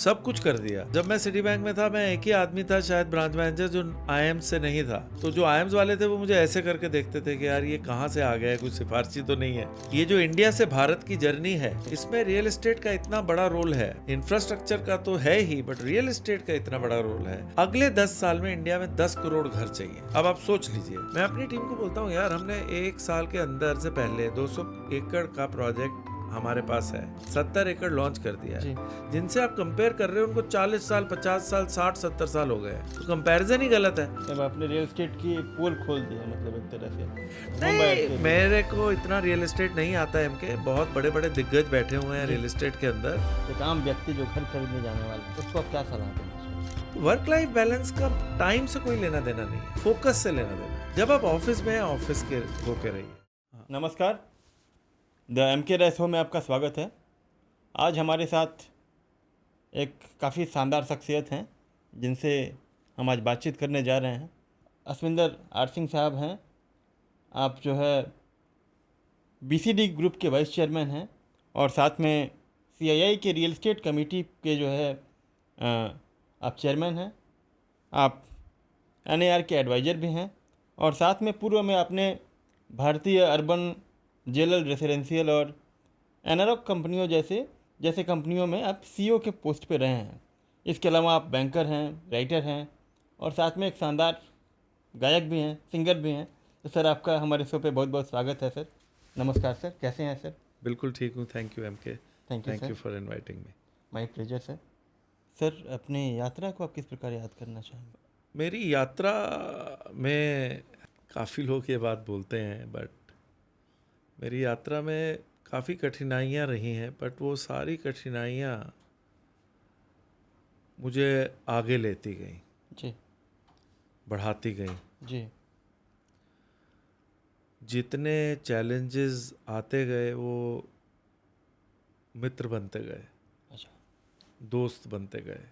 सब कुछ कर दिया। जब मैं सिटी बैंक में था, मैं एक ही आदमी था शायद ब्रांच मैनेजर जो आईएम्स से नहीं था। तो जो आईएम्स वाले थे वो मुझे ऐसे करके देखते थे कि यार ये कहाँ से आ गया है, कुछ सिफारशी तो नहीं है। ये जो इंडिया से भारत की जर्नी है, इसमें रियल एस्टेट का इतना बड़ा रोल है। इंफ्रास्ट्रक्चर का तो है ही, बट रियल एस्टेट का इतना बड़ा रोल है। अगले 10 साल में इंडिया में 10 करोड़ घर चाहिए। अब आप सोच लीजिए, मैं अपनी टीम को बोलता हूँ यार, हमने एक साल के अंदर से पहले 200 एकड़ का प्रोजेक्ट हमारे पास है, 70 एकड़ लॉन्च कर दिया है। जिनसे आप कंपेयर कर रहे हो उनको 40 साल, 50 साल, 60, 70 साल हो गए हैं। तो कंपैरिजन ही गलत है। अब आपने रियल एस्टेट की पोल खोल दी है, मतलब एक तरह से नहीं, मेरे को इतना रियल एस्टेट नहीं आता है। एमके बहुत बड़े बड़े दिग्गज बैठे हुए हैं रियल एस्टेट के अंदर। एक आम व्यक्ति जो घर खरीदने जाने वाला है, उसको आप क्या सलाह देंगे? वर्क लाइफ बैलेंस का टाइम से कोई लेना देना नहीं है, फोकस से लेना देना है। जब आप ऑफिस में हैं, ऑफिस के होके रहिए। नमस्कार, द एमके रेस में आपका स्वागत है। आज हमारे साथ एक काफ़ी शानदार शख्सियत हैं जिनसे हम आज बातचीत करने जा रहे हैं। असमिंदर आर सिंह साहब हैं। आप जो है बीसीडी ग्रुप के वाइस चेयरमैन हैं और साथ में सीआईआई के रियल एस्टेट कमेटी के जो है आप चेयरमैन हैं। आप एनएआर के एडवाइज़र भी हैं और साथ में पूर्व में आपने भारतीय अर्बन जेलर रेसिडेंशियल और एनारॉक कंपनियों जैसे कंपनियों में आप सीईओ के पोस्ट पे रहे हैं। इसके अलावा आप बैंकर हैं, राइटर हैं और साथ में एक शानदार गायक भी हैं, सिंगर भी हैं। तो सर, आपका हमारे शो पे बहुत बहुत स्वागत है सर। नमस्कार सर, कैसे हैं सर? बिल्कुल ठीक हूँ, thank you MK. Thank you for inviting me. My pleasure sir. Sir, अपनी यात्रा को आप किस प्रकार याद करना चाहेंगे? मेरी यात्रा में काफ़ी लोग ये बात बोलते हैं, बट मेरी यात्रा में काफ़ी कठिनाइयाँ रही हैं, बट वो सारी कठिनाइयाँ मुझे आगे लेती गई, जी बढ़ाती गई। जी जितने चैलेंजेस आते गए वो मित्र बनते गए, अच्छा। दोस्त बनते गए।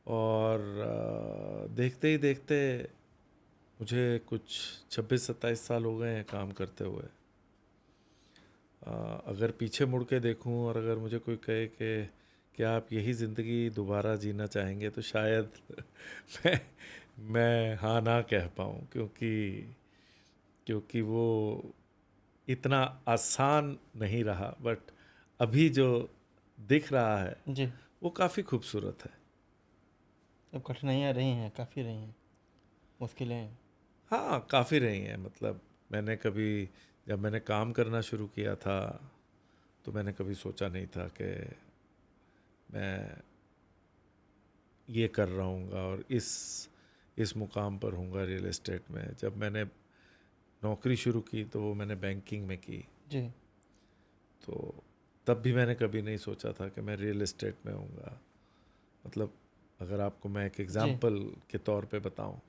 और देखते ही देखते मुझे कुछ 26-27 साल हो गए हैं काम करते हुए। अगर पीछे मुड़ के देखूं और अगर मुझे कोई कहे कि क्या आप यही ज़िंदगी दोबारा जीना चाहेंगे, तो शायद मैं हाँ ना कह पाऊँ, क्योंकि वो इतना आसान नहीं रहा। बट अभी जो दिख रहा है जी, वो काफ़ी खूबसूरत है। अब कठिनाइयाँ रही हैं, काफ़ी रही हैं, मुश्किलें। हाँ, काफ़ी रही हैं। मतलब जब मैंने काम करना शुरू किया था तो मैंने कभी सोचा नहीं था कि मैं ये कर रहा हूँगा और इस मुकाम पर हूँगा रियल एस्टेट में। जब मैंने नौकरी शुरू की तो वो मैंने बैंकिंग में की, जी तो तब भी मैंने कभी नहीं सोचा था कि मैं रियल एस्टेट में हूँगा। मतलब अगर आपको मैं एक एग्ज़ाम्पल के तौर पे बताऊँ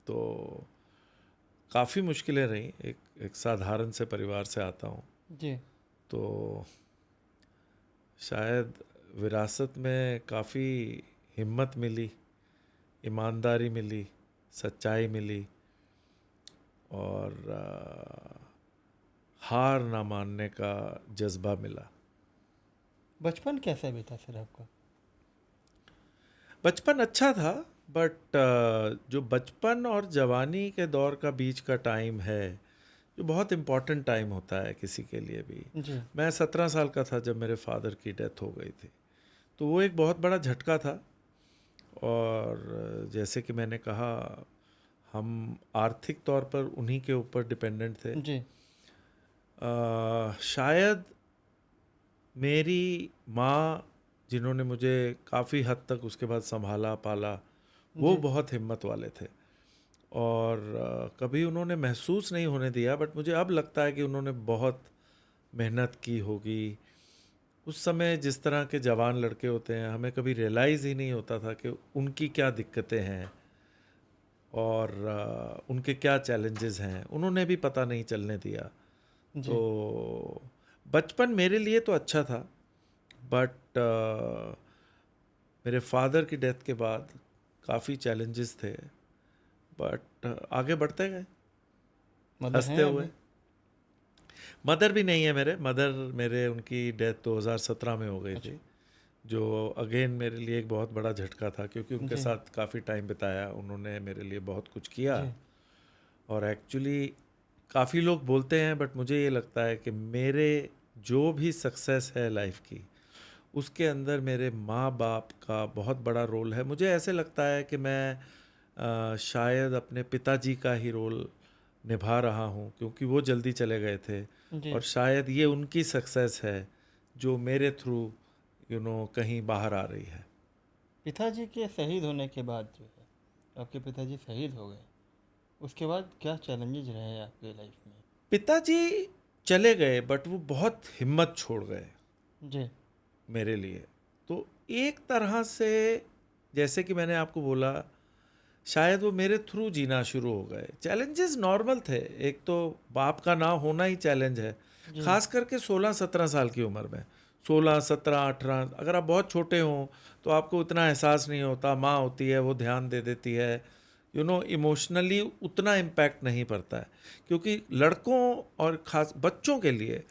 तो काफ़ी मुश्किलें रहीं। एक साधारण से परिवार से आता हूँ, जी तो शायद विरासत में काफ़ी हिम्मत मिली, ईमानदारी मिली, सच्चाई मिली और हार ना मानने का जज्बा मिला। बचपन कैसा बीता सर आपका? बचपन अच्छा था, बट जो बचपन और जवानी के दौर का बीच का टाइम है, जो बहुत इम्पॉर्टेंट टाइम होता है किसी के लिए भी। जी मैं 17 साल का था जब मेरे फादर की डेथ हो गई थी, तो वो एक बहुत बड़ा झटका था। और जैसे कि मैंने कहा, हम आर्थिक तौर पर उन्हीं के ऊपर डिपेंडेंट थे। जी शायद मेरी माँ, जिन्होंने मुझे काफ़ी हद तक उसके बाद संभाला पाला, वो जी बहुत हिम्मत वाले थे। और कभी उन्होंने महसूस नहीं होने दिया, बट मुझे अब लगता है कि उन्होंने बहुत मेहनत की होगी। उस समय जिस तरह के जवान लड़के होते हैं, हमें कभी रियलाइज़ ही नहीं होता था कि उनकी क्या दिक्कतें हैं और उनके क्या चैलेंजेस हैं, उन्होंने भी पता नहीं चलने दिया। जी तो बचपन मेरे लिए तो अच्छा था, बट मेरे फादर की डेथ के बाद काफ़ी चैलेंजेस थे, बट आगे बढ़ते गए मदर हंसते हैं हुए। अभी? मदर भी नहीं है मेरे। उनकी डेथ 2017 में हो गई अच्छा। थी। जो अगेन मेरे लिए एक बहुत बड़ा झटका था, क्योंकि उनके जी। साथ काफ़ी टाइम बिताया, उन्होंने मेरे लिए बहुत कुछ किया। जी। और एक्चुअली काफ़ी लोग बोलते हैं, बट मुझे ये लगता है कि मेरे जो भी सक्सेस है लाइफ की, उसके अंदर मेरे माँ बाप का बहुत बड़ा रोल है। मुझे ऐसे लगता है कि मैं शायद अपने पिताजी का ही रोल निभा रहा हूँ, क्योंकि वो जल्दी चले गए थे, जी। और शायद ये उनकी सक्सेस है जो मेरे थ्रू कहीं बाहर आ रही है। पिताजी के शहीद होने के बाद जो है, आपके पिताजी शहीद हो गए, उसके बाद क्या चैलेंजेस रहे आपके लाइफ में? पिताजी चले गए, बट वो बहुत हिम्मत छोड़ गए जी। मेरे लिए। तो एक तरह से, जैसे कि मैंने आपको बोला, शायद वो मेरे थ्रू जीना शुरू हो गए। चैलेंजेस नॉर्मल थे, एक तो बाप का ना होना ही चैलेंज है, जी। खास करके 16-17 साल की उम्र में। 16-17-18, अगर आप बहुत छोटे हों तो आपको उतना एहसास नहीं होता, माँ होती है वो ध्यान दे देती है, इमोशनली उतना इम्पैक्ट नहीं पड़ता है। क्योंकि लड़कों और ख़ास बच्चों के लिए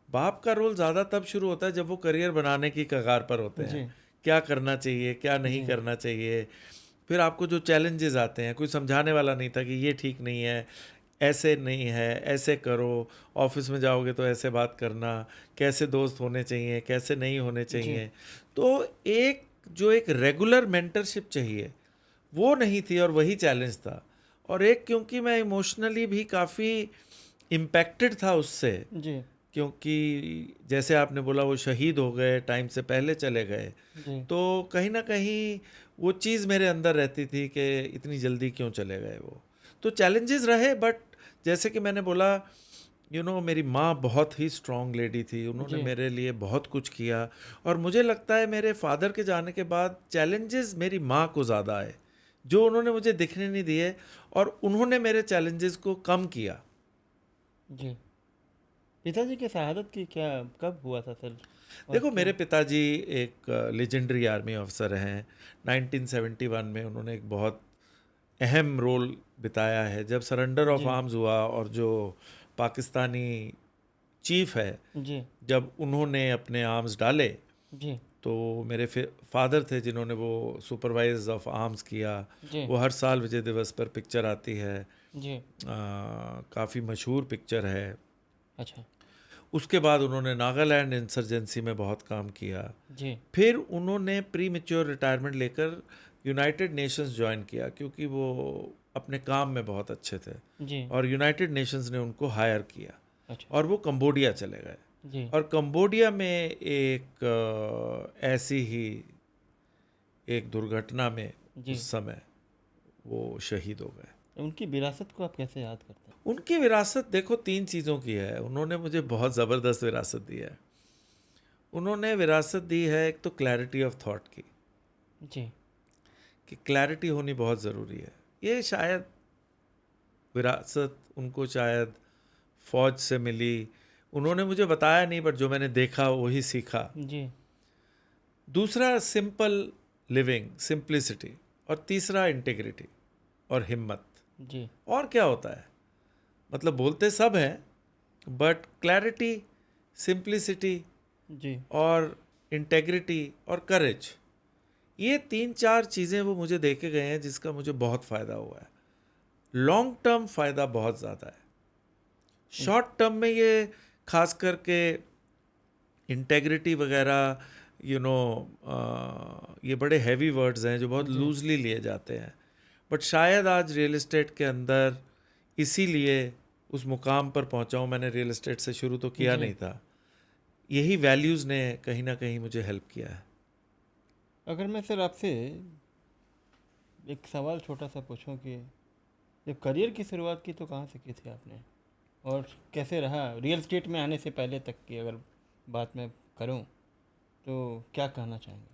बाप का रोल ज़्यादा तब शुरू होता है जब वो करियर बनाने की कगार पर होते हैं, जी। क्या करना चाहिए क्या नहीं जी। करना चाहिए। फिर आपको जो चैलेंजेस आते हैं, कोई समझाने वाला नहीं था कि ये ठीक नहीं है, ऐसे नहीं है, ऐसे करो, ऑफिस में जाओगे तो ऐसे बात करना, कैसे दोस्त होने चाहिए कैसे नहीं होने जी। चाहिए। तो एक रेगुलर मेंटरशिप चाहिए, वो नहीं थी, और वही चैलेंज था। और एक, क्योंकि मैं इमोशनली भी काफ़ी इम्पैक्टेड था उससे, जी। क्योंकि जैसे आपने बोला वो शहीद हो गए, टाइम से पहले चले गए, जी। तो कहीं ना कहीं वो चीज़ मेरे अंदर रहती थी कि इतनी जल्दी क्यों चले गए वो। तो चैलेंजेस रहे, बट जैसे कि मैंने बोला, मेरी माँ बहुत ही स्ट्रांग लेडी थी, उन्होंने जी। मेरे लिए बहुत कुछ किया। और मुझे लगता है मेरे फादर के जाने के बाद चैलेंजेस मेरी माँ को ज़्यादा आए, जो उन्होंने मुझे दिखने नहीं दिए, और उन्होंने मेरे चैलेंजेस को कम किया। जी। पिताजी की शहादत की क्या, कब हुआ था सर? और देखो, क्यों? मेरे पिताजी एक लेजेंडरी आर्मी ऑफिसर हैं। 1971 में उन्होंने एक बहुत अहम रोल बिताया है, जब सरेंडर ऑफ जी। आर्म्स हुआ, और जो पाकिस्तानी चीफ है, जी। जब उन्होंने अपने आर्म्स डाले, जी। तो मेरे फादर थे जिन्होंने वो सुपरवाइज ऑफ आर्म्स किया। जी। वो हर साल विजय दिवस पर पिक्चर आती है, जी। काफ़ी मशहूर पिक्चर है। अच्छा। उसके बाद उन्होंने नागालैंड इंसर्जेंसी में बहुत काम किया। जी। फिर उन्होंने प्री मैच्योर रिटायरमेंट लेकर यूनाइटेड नेशंस ज्वाइन किया, क्योंकि वो अपने काम में बहुत अच्छे थे, जी। और यूनाइटेड नेशंस ने उनको हायर किया, अच्छा। और वो कंबोडिया चले गए। जी। और कंबोडिया में एक ऐसी ही एक दुर्घटना में जी। उस समय वो शहीद हो गए। उनकी विरासत को आप कैसे याद करते उनकी विरासत देखो 3 चीज़ों की है, उन्होंने मुझे बहुत ज़बरदस्त विरासत दी है। उन्होंने विरासत दी है, एक तो क्लैरिटी ऑफ थॉट की, हैं? जी। कि क्लैरिटी होनी बहुत ज़रूरी है। ये शायद विरासत उनको शायद फौज से मिली, उन्होंने मुझे बताया नहीं, बट जो मैंने देखा वही सीखा। जी। दूसरा सिंपल लिविंग, सिंप्लिसिटी, और तीसरा इंटीग्रिटी और हिम्मत। जी। और क्या होता है, मतलब बोलते सब हैं, बट क्लैरिटी, सिंप्लिसिटी जी। और इंटेग्रिटी और करेज, ये 3-4 चीज़ें वो मुझे दे के गए हैं, जिसका मुझे बहुत फ़ायदा हुआ है। लॉन्ग टर्म फ़ायदा बहुत ज़्यादा है। शॉर्ट टर्म में ये खास करके इंटेग्रिटी वगैरह, ये बड़े हैवी वर्ड्स हैं जो बहुत जी। लूजली लिए जाते हैं, बट शायद आज रियल एस्टेट के अंदर इसीलिए उस मुकाम पर पहुंचा हूं। मैंने रियल एस्टेट से शुरू तो किया जी। नहीं था, यही वैल्यूज़ ने कहीं ना कहीं मुझे हेल्प किया है। अगर मैं सर आपसे एक सवाल छोटा सा पूछूं कि जब करियर की शुरुआत की तो कहाँ से की थी आपने, और कैसे रहा रियल स्टेट में आने से पहले तक की अगर बात मैं करूं तो क्या कहना चाहेंगे?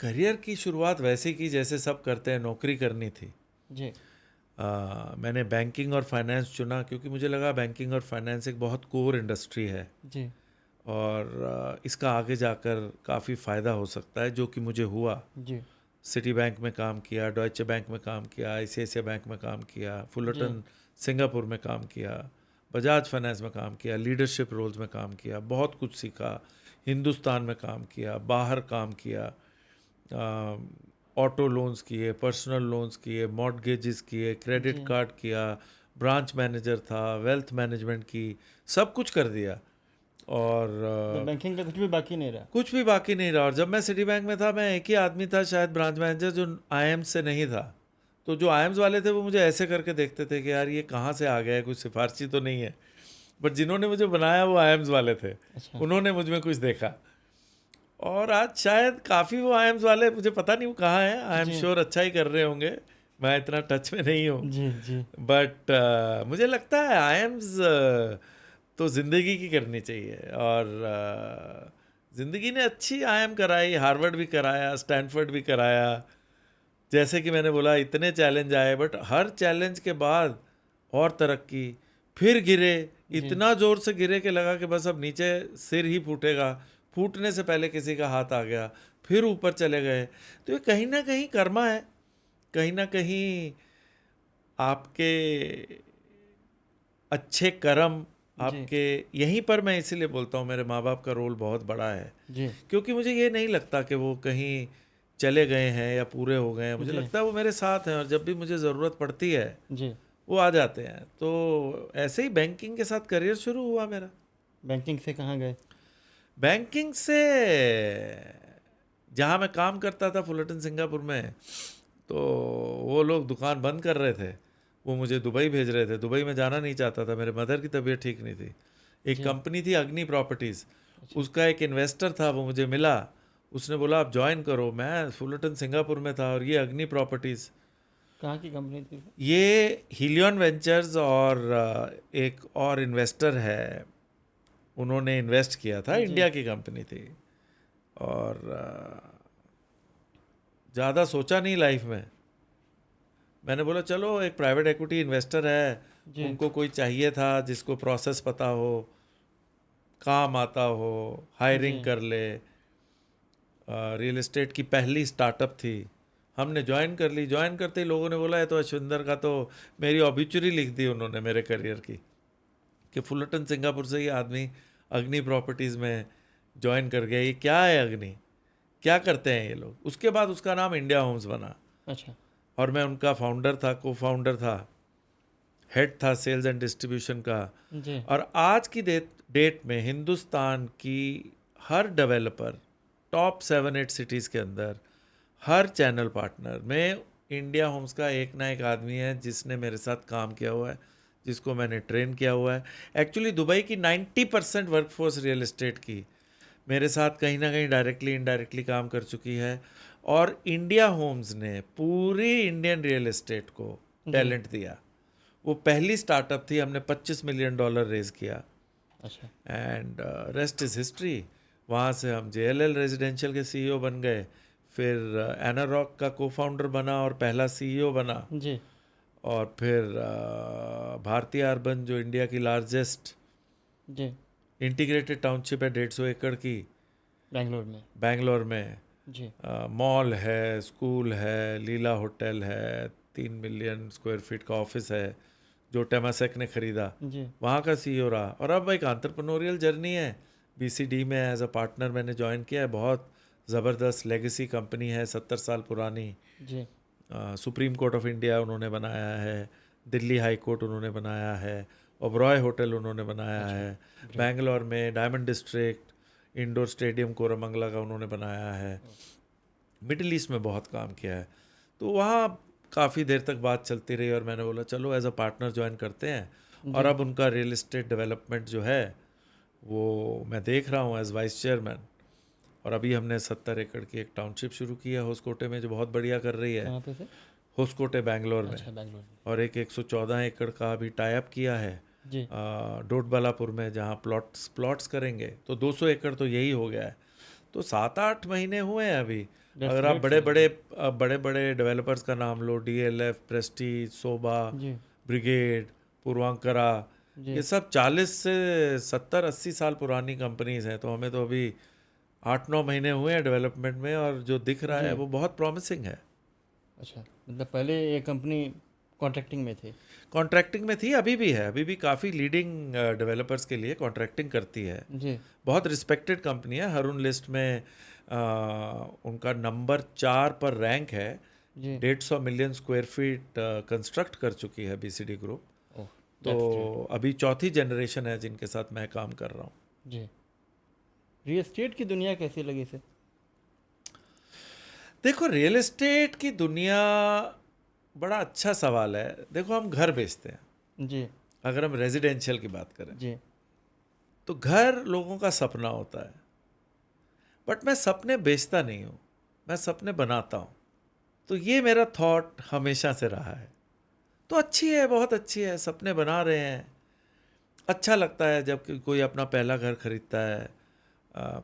करियर की शुरुआत वैसे की जैसे सब करते हैं, नौकरी करनी थी। जी। मैंने बैंकिंग और फाइनेंस चुना, क्योंकि मुझे लगा बैंकिंग और फाइनेंस एक बहुत कोर इंडस्ट्री है, जी। और इसका आगे जाकर काफ़ी फ़ायदा हो सकता है, जो कि मुझे हुआ। जी। सिटी बैंक में काम किया, डॉइचे बैंक में काम किया, आईसीआईसीआई बैंक में काम किया, जी। फुलरटन सिंगापुर में काम किया, बजाज फाइनेंस में काम किया, लीडरशिप रोल्स में काम किया, बहुत कुछ सीखा, हिंदुस्तान में काम किया, बाहर काम किया, ऑटो लोन्स किए, पर्सनल लोन्स किए, मॉर्टगेजेस किए, क्रेडिट जी। कार्ड किया, ब्रांच मैनेजर था, वेल्थ मैनेजमेंट की, सब कुछ कर दिया। और तो बैंकिंग का कुछ भी बाकी नहीं रहा। कुछ भी बाकी नहीं रहा। और जब मैं सिटी बैंक में था, मैं एक ही आदमी था शायद ब्रांच मैनेजर जो आईएम्स से नहीं था। तो जो आईएम्स वाले थे वो मुझे ऐसे करके देखते थे कि यार ये कहाँ से आ गया है, कुछ सिफारशी तो नहीं है। बट जिन्होंने मुझे बनाया वो आईएम्स वाले थे, अच्छा। उन्होंने मुझ में कुछ देखा। और आज शायद काफ़ी वो आईएम्स वाले, मुझे पता नहीं वो कहाँ हैं, आई एम जी श्योर अच्छा ही कर रहे होंगे, मैं इतना टच में नहीं हूँ। जी जी बट मुझे लगता है आईएम्स तो ज़िंदगी की करनी चाहिए। और ज़िंदगी ने अच्छी आईएम कराई, हार्वर्ड भी कराया, स्टैनफोर्ड भी कराया। जैसे कि मैंने बोला इतने चैलेंज आए, बट हर चैलेंज के बाद और तरक्की, फिर गिरे, जी इतना ज़ोर से गिरे कि लगा कि बस अब नीचे सिर ही फूटेगा, फूटने से पहले किसी का हाथ आ गया, फिर ऊपर चले गए। तो ये कहीं ना कहीं कर्मा है, कहीं ना कहीं आपके अच्छे कर्म, जी आपके यहीं पर, मैं इसीलिए बोलता हूँ मेरे माँ बाप का रोल बहुत बड़ा है। जी क्योंकि मुझे ये नहीं लगता कि वो कहीं चले गए हैं या पूरे हो गए हैं, मुझे जी लगता है वो मेरे साथ हैं और जब भी मुझे ज़रूरत पड़ती है जी। वो आ जाते हैं। तो ऐसे ही बैंकिंग के साथ करियर शुरू हुआ मेरा। बैंकिंग से कहाँ गए? बैंकिंग से जहाँ मैं काम करता था फुलरटन सिंगापुर में, तो वो लोग दुकान बंद कर रहे थे, वो मुझे दुबई भेज रहे थे। दुबई में जाना नहीं चाहता था, मेरे मदर की तबीयत ठीक नहीं थी। एक जी। कंपनी थी अग्नि प्रॉपर्टीज़, अच्छा। उसका एक इन्वेस्टर था, वो मुझे मिला, उसने बोला आप ज्वाइन करो। मैं फुलरटन सिंगापुर में था और ये अग्नि प्रॉपर्टीज़, कहाँ की कंपनी थी? ये हीलियन वेंचर्स और एक और इन्वेस्टर है, उन्होंने इन्वेस्ट किया था, जी इंडिया की कंपनी थी। और ज़्यादा सोचा नहीं लाइफ में, मैंने बोला चलो एक प्राइवेट इक्विटी इन्वेस्टर है, जी उनको कोई चाहिए था जिसको प्रोसेस पता हो, काम आता हो, हायरिंग जी। कर ले। रियल एस्टेट की पहली स्टार्टअप थी, हमने ज्वाइन कर ली। ज्वाइन करते ही लोगों ने बोला है तो अश्विंदर का, तो मेरी ऑबिचुरी लिख दी उन्होंने मेरे करियर की कि फुलरटन सिंगापुर से ये आदमी अग्नि प्रॉपर्टीज़ में ज्वाइन कर गया, ये क्या है अग्नि, क्या करते हैं ये लोग। उसके बाद उसका नाम इंडिया होम्स बना अच्छा। और मैं उनका फाउंडर था, को फाउंडर था, हेड था सेल्स एंड डिस्ट्रीब्यूशन का। जी और आज की डेट में हिंदुस्तान की हर डेवलपर, टॉप 7-8 सिटीज़ के अंदर हर चैनल पार्टनर में इंडिया होम्स का एक ना एक आदमी है जिसने मेरे साथ काम किया हुआ है, जिसको मैंने ट्रेन किया हुआ है। एक्चुअली दुबई की 90% वर्कफोर्स रियल एस्टेट की मेरे साथ कहीं ना कहीं डायरेक्टली इनडायरेक्टली काम कर चुकी है। और इंडिया होम्स ने पूरी इंडियन रियल एस्टेट को जी। टैलेंट दिया। वो पहली स्टार्टअप थी, हमने $25 मिलियन रेज किया अच्छा। And rest is history. वहाँ से हम JLL रेजिडेंशियल के CEO बन गए, फिर एनारॉक का को फाउंडर बना और पहला CEO बना, जी और फिर भारतीय अर्बन जो इंडिया की लार्जेस्ट जी। इंटीग्रेटेड टाउनशिप है 150 एकड़ की बैंगलोर में। बैंगलोर में। जी मॉल है, स्कूल है, लीला होटल है, 3 मिलियन स्क्वायर फीट का ऑफिस है जो टेमासेक ने खरीदा, जी वहाँ का CEO रहा। और अब एक एंटरप्रेन्योरियल जर्नी है, BCD में एज अ पार्टनर मैंने ज्वाइन किया है। बहुत ज़बरदस्त लेगेसी कंपनी है, 70 साल पुरानी। जी। सुप्रीम कोर्ट ऑफ इंडिया उन्होंने बनाया है, दिल्ली हाई कोर्ट उन्होंने बनाया है, ओबरॉय होटल उन्होंने बनाया अच्छा। है, ग्रेट। बैंगलोर में diamond district, indoor stadium Koramangala का उन्होंने बनाया है। मिडिल ईस्ट में बहुत काम किया है। तो वहाँ काफ़ी देर तक बात चलती रही और मैंने बोला चलो एज अ पार्टनर ज्वाइन करते हैं। और जी अब उनका रियल एस्टेट डेवलपमेंट जो है वो मैं देख रहा हूँ एज वाइस चेयरमैन। और अभी हमने 70 एकड़ की एक टाउनशिप शुरू की है होसकोटे में, जो बहुत बढ़िया कर रही है। कहाँ पे से? होसकोटे बैंगलोर में। अच्छा, बैंगलोर में। और एक 114 एकड़ का अभी टाई अप किया है जी डोडबलापुर में, जहाँ प्लॉट्स करेंगे। तो 200 एकड़ तो यही हो गया है। तो 7-8 महीने हुए हैं अभी। दैट्स अगर आप ग्रेट। बड़े बड़े डेवलपर्स का नाम लो, DLF, प्रेस्टीज, शोभा, जी ब्रिगेड, पूर्वांकरा, जी ये सब 40 से 70-80 साल पुरानी कंपनीज हैं। तो हमें तो अभी 8-9 महीने हुए हैं डेवलपमेंट में और जो दिख रहा जी। है वो बहुत प्रॉमिसिंग है। अच्छा, मतलब पहले ये कंपनी कॉन्ट्रैक्टिंग में थे। कॉन्ट्रैक्टिंग में थी, अभी भी है, अभी भी काफ़ी लीडिंग डेवलपर्स के लिए कॉन्ट्रैक्टिंग करती है। जी बहुत रिस्पेक्टेड कंपनी है, हरून लिस्ट में उनका नंबर 4 पर रैंक है। जी 150 मिलियन स्क्वायर फीट कंस्ट्रक्ट कर चुकी है बीसीडी ग्रुप। ओह तो अभी चौथी जनरेशन है जिनके साथ मैं काम कर रहा हूँ। जी। रियल एस्टेट की दुनिया कैसी लगी सर? देखो, रियल एस्टेट की दुनिया बड़ा अच्छा सवाल है। देखो, हम घर बेचते हैं, जी अगर हम रेजिडेंशियल की बात करें जी तो घर लोगों का सपना होता है, बट मैं सपने बेचता नहीं हूँ, मैं सपने बनाता हूँ। तो ये मेरा थॉट हमेशा से रहा है। तो अच्छी है, बहुत अच्छी है, सपने बना रहे हैं। अच्छा लगता है जब कोई अपना पहला घर खरीदता है।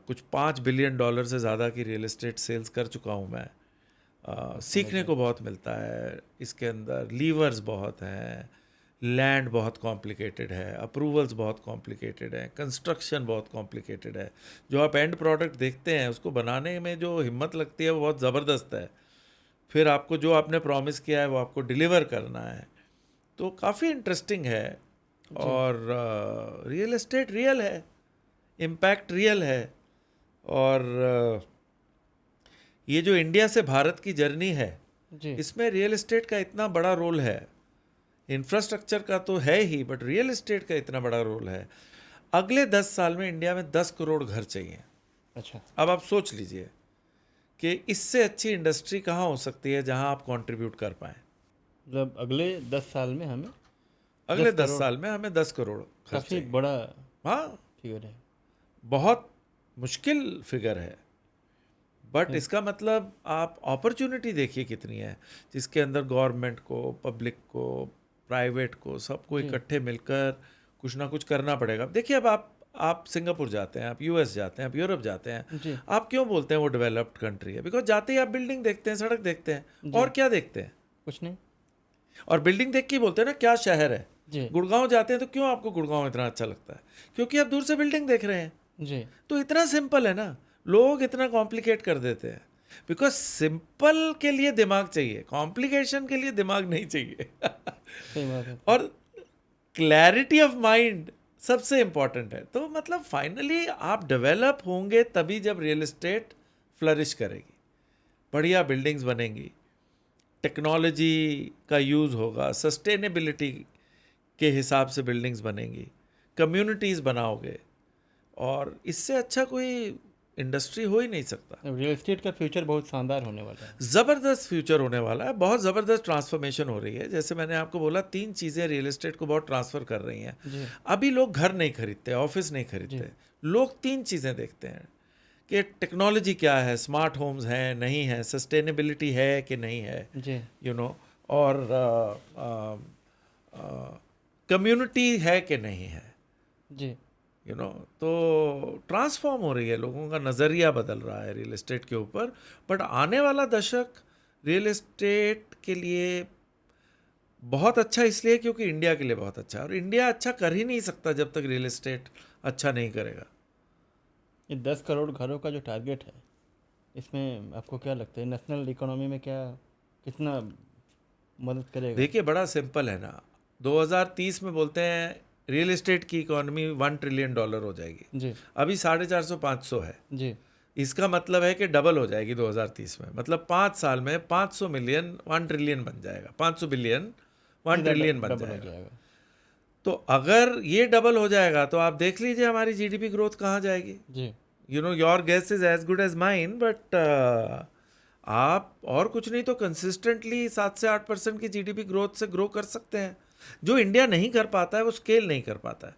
कुछ $5 बिलियन से ज़्यादा की रियल एस्टेट सेल्स कर चुका हूँ मैं। सीखने को बहुत मिलता है। इसके अंदर लीवर्स बहुत हैं, लैंड बहुत कॉम्प्लिकेटेड है, अप्रूवल्स बहुत कॉम्प्लिकेटेड है, कंस्ट्रक्शन बहुत कॉम्प्लिकेटेड है। जो आप एंड प्रोडक्ट देखते हैं उसको बनाने में जो हिम्मत लगती है वो बहुत ज़बरदस्त है। फिर आपको जो आपने प्रॉमिस किया है वो आपको डिलीवर करना है। तो काफ़ी इंटरेस्टिंग है। और रियल एस्टेट रियल है, इम्पैक्ट रियल है। और ये जो इंडिया से भारत की जर्नी है, जी इसमें रियल एस्टेट का इतना बड़ा रोल है। इंफ्रास्ट्रक्चर का तो है ही, बट रियल एस्टेट का इतना बड़ा रोल है। अगले 10 साल में इंडिया में 10 करोड़ घर चाहिए। अच्छा। अब आप सोच लीजिए कि इससे अच्छी इंडस्ट्री कहाँ हो सकती है जहाँ आप कंट्रीब्यूट कर पाएँ। मतलब अगले 10 साल में हमें अगले 10 करोड़, साल में हमें 10 करोड़ घर काफ़ी चाहिए। बड़ा हाँ, फिगर है। बहुत मुश्किल फिगर है, बट इसका मतलब आप अपॉर्चुनिटी देखिए कितनी है, जिसके अंदर गवर्नमेंट को, पब्लिक को, प्राइवेट को, सबको जी। इकट्ठे मिलकर कुछ ना कुछ करना पड़ेगा। देखिए, अब आप सिंगापुर जाते हैं, आप यूएस जाते हैं, आप यूरोप जाते हैं, जी आप क्यों बोलते हैं वो डेवलप्ड कंट्री है? बिकॉज जाते ही आप बिल्डिंग देखते हैं, सड़क देखते हैं, जी। और क्या देखते हैं? कुछ नहीं। और बिल्डिंग देख के ही बोलते हैं ना क्या शहर है। जी गुड़गांव जाते हैं तो क्यों आपको गुड़गांव इतना अच्छा लगता है? क्योंकि आप दूर से बिल्डिंग देख रहे हैं। जी तो इतना सिंपल है ना, लोग इतना कॉम्प्लिकेट कर देते हैं। बिकॉज सिंपल के लिए दिमाग चाहिए, कॉम्प्लिकेशन के लिए दिमाग नहीं चाहिए। सही बात है। और क्लैरिटी ऑफ माइंड सबसे इंपॉर्टेंट है। तो मतलब फाइनली आप डेवलप होंगे तभी जब रियल एस्टेट फ्लरिश करेगी, बढ़िया बिल्डिंग्स बनेंगी, टेक्नोलॉजी का यूज़ होगा, सस्टेनेबिलिटी के हिसाब से बिल्डिंग्स बनेंगी, कम्युनिटीज़ बनाओगे, और इससे अच्छा कोई इंडस्ट्री हो ही नहीं सकता। रियल एस्टेट का फ्यूचर बहुत शानदार होने वाला है। ज़बरदस्त फ्यूचर होने वाला है, बहुत ज़बरदस्त ट्रांसफॉर्मेशन हो रही है। जैसे मैंने आपको बोला, 3 चीज़ें रियल एस्टेट को बहुत ट्रांसफ़र कर रही हैं। जी अभी लोग घर नहीं खरीदते, ऑफिस नहीं खरीदते, लोग 3 चीज़ें देखते हैं कि टेक्नोलॉजी क्या है, स्मार्ट होम्स हैं नहीं है, सस्टेनेबिलिटी है कि नहीं है, जी यू नो, और कम्युनिटी है कि नहीं है, जी यू नो। तो ट्रांसफॉर्म हो रही है, लोगों का नज़रिया बदल रहा है रियल एस्टेट के ऊपर। बट आने वाला दशक रियल एस्टेट के लिए बहुत अच्छा इसलिए क्योंकि इंडिया के लिए बहुत अच्छा है, और इंडिया अच्छा कर ही नहीं सकता जब तक रियल एस्टेट अच्छा नहीं करेगा। ये 10 करोड़ घरों का जो टारगेट है, इसमें आपको क्या लगता है नेशनल इकोनॉमी में क्या कितना मदद करेगा? देखिए, बड़ा सिंपल है ना, 2030 में बोलते हैं रियल एस्टेट की इकोनॉमी $1 ट्रिलियन हो जाएगी। जी अभी 450-500 है। जी इसका मतलब है कि डबल हो जाएगी 2030 में। मतलब 5 साल में 500 मिलियन 1 ट्रिलियन बन जाएगा, 500 बिलियन 1 ट्रिलियन बन डबल हो जाएगा। जाएगा। तो अगर ये डबल हो जाएगा तो आप देख लीजिए हमारी जीडीपी ग्रोथ कहाँ जाएगी। जी you know, your guess is as good as mine, but आप और कुछ नहीं तो कंसिस्टेंटली 7 से 8% की जीडीपी ग्रोथ से ग्रो कर सकते हैं। जो इंडिया नहीं कर पाता है वो स्केल नहीं कर पाता है।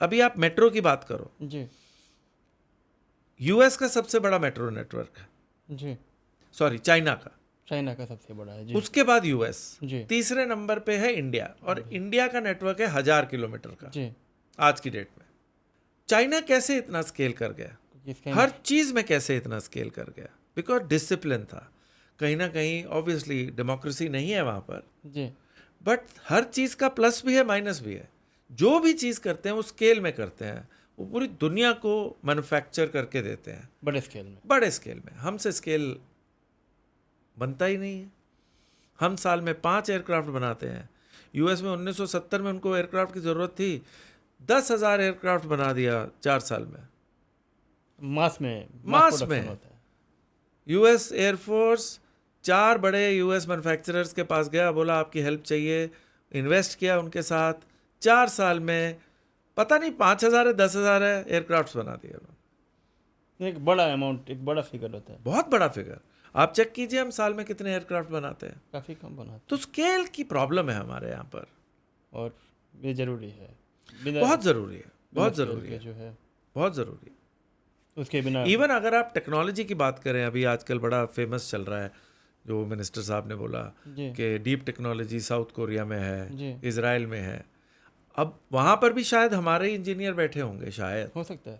अभी आप मेट्रो की बात करो, जी यूएस का सबसे बड़ा मेट्रो नेटवर्क है, जी सॉरी चाइना का, चाइना का सबसे बड़ा है। जी उसके बाद यूएस, जी तीसरे नंबर पे है इंडिया, और इंडिया का नेटवर्क है 1000 किलोमीटर का जी आज की डेट में। चाइना कैसे इतना स्केल कर गया? इसके हर चीज़ में कैसे इतना स्केल कर गया? बिकॉज डिसिप्लिन था। कहीं ना कहीं ऑब्वियसली डेमोक्रेसी नहीं है वहाँ पर, जी बट हर चीज़ का प्लस भी है माइनस भी है। जो भी चीज़ करते हैं वो स्केल में करते हैं, वो पूरी दुनिया को मैन्युफैक्चर करके देते हैं बड़े स्केल में। बड़े स्केल में। हमसे स्केल बनता ही नहीं है। हम साल में 5 एयरक्राफ्ट बनाते हैं। यूएस में 1970 में उनको एयरक्राफ्ट की ज़रूरत थी, 10,000 एयरक्राफ्ट बना दिया 4 साल में। मास में मास प्रोडक्शन में। होता है। यूएस एयरफोर्स 4 बड़े यूएस मैन्युफैक्चरर्स के पास गया, बोला आपकी हेल्प चाहिए, इन्वेस्ट किया उनके साथ, 4 साल में पता नहीं 5,000 है 10,000 है एयरक्राफ्ट बना दिए उन्होंने। एक बड़ा अमाउंट, एक बड़ा फिगर होता है। बहुत बड़ा फिगर। आप चेक कीजिए हम साल में कितने एयरक्राफ्ट बनाते हैं। काफ़ी कम बनाते तो स्केल की प्रॉब्लम है हमारे यहाँ पर, हैं और ये ज़रूरी है। बहुत ज़रूरी है, बहुत बिना ज़रूरी scale है, के जो है बहुत ज़रूरी है। उसके बिना इवन अगर आप टेक्नोलॉजी की बात करें, अभी आजकल बड़ा फेमस चल रहा है जो मिनिस्टर साहब ने बोला जी कि डीप टेक्नोलॉजी साउथ कोरिया में है, जी इजराइल में है। अब वहाँ पर भी शायद हमारे इंजीनियर बैठे होंगे, शायद हो सकता है।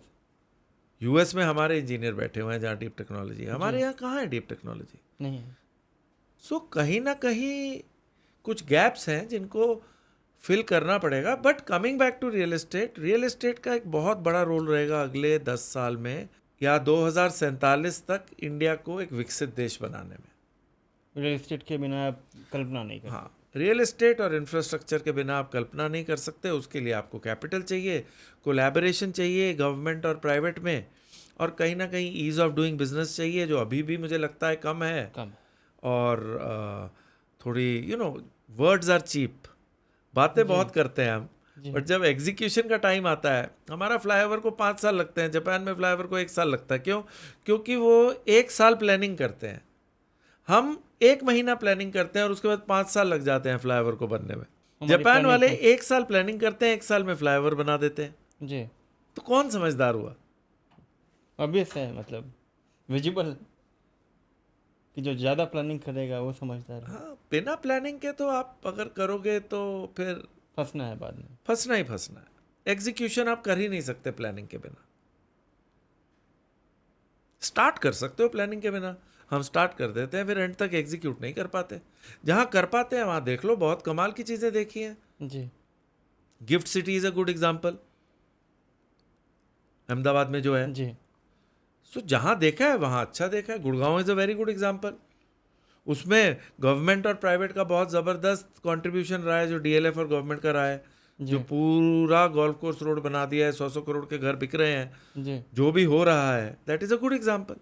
यूएस में हमारे इंजीनियर बैठे हुए हैं जहाँ डीप टेक्नोलॉजी है। हमारे यहाँ कहाँ है डीप टेक्नोलॉजी? नहीं है। सो कहीं ना कहीं कुछ गैप्स हैं जिनको फिल करना पड़ेगा। But coming back to real estate का एक बहुत बड़ा रोल रहेगा अगले 10 साल में या 2047 तक इंडिया को एक विकसित देश बनाने में। रियल एस्टेट के बिना आप कल्पना नहीं कर हाँ, रियल एस्टेट और इंफ्रास्ट्रक्चर के बिना आप कल्पना नहीं कर सकते। उसके लिए आपको कैपिटल चाहिए, कोलैबोरेशन चाहिए गवर्नमेंट और प्राइवेट में, और कहीं ना कहीं ईज ऑफ डूइंग बिजनेस चाहिए जो अभी भी मुझे लगता है कम है। कम। और थोड़ी वर्ड्स आर चीप, बातें बहुत करते हैं हम, बट जब एग्जीक्यूशन का टाइम आता है, हमारा फ्लाईओवर को 5 साल लगते हैं, जापान में फ्लाईओवर को 1 साल लगता है। क्यों? क्योंकि वो 1 साल प्लानिंग करते हैं, हम 1 महीना प्लानिंग करते हैं और उसके बाद 5 साल लग जाते हैं फ्लाईओवर को बनने में। जापान वाले 1 साल प्लानिंग करते हैं, 1 साल में फ्लाईओवर बना देते हैं। जी, तो कौन समझदार हुआ? ऑब्वियस है, मतलब विजिबल कि जो ज़्यादा प्लानिंग करेगा वो समझदार है। हाँ, बिना प्लानिंग के तो आप अगर करोगे तो फिर फंसना है बाद में। फंसना ही फंसना है। एग्जीक्यूशन आप कर ही नहीं सकते प्लानिंग के बिना। स्टार्ट कर सकते हो प्लानिंग के बिना, हम स्टार्ट कर देते हैं, फिर एंड तक एग्जीक्यूट नहीं कर पाते। जहां कर पाते हैं वहां देख लो, बहुत कमाल की चीजें देखी हैं। जी GIFT City is a good example, Ahmedabad में जो है। जी सो जहां देखा है वहां अच्छा देखा है। Gurgaon is a very good example, उसमें गवर्नमेंट और प्राइवेट का बहुत जबरदस्त कंट्रीब्यूशन रहा है, जो डीएलएफ और गवर्नमेंट का रहा है, जो पूरा गोल्फ कोर्स रोड बना दिया है, 100 करोड़ के घर बिक रहे हैं, जी। जो भी हो रहा है, that is a good example.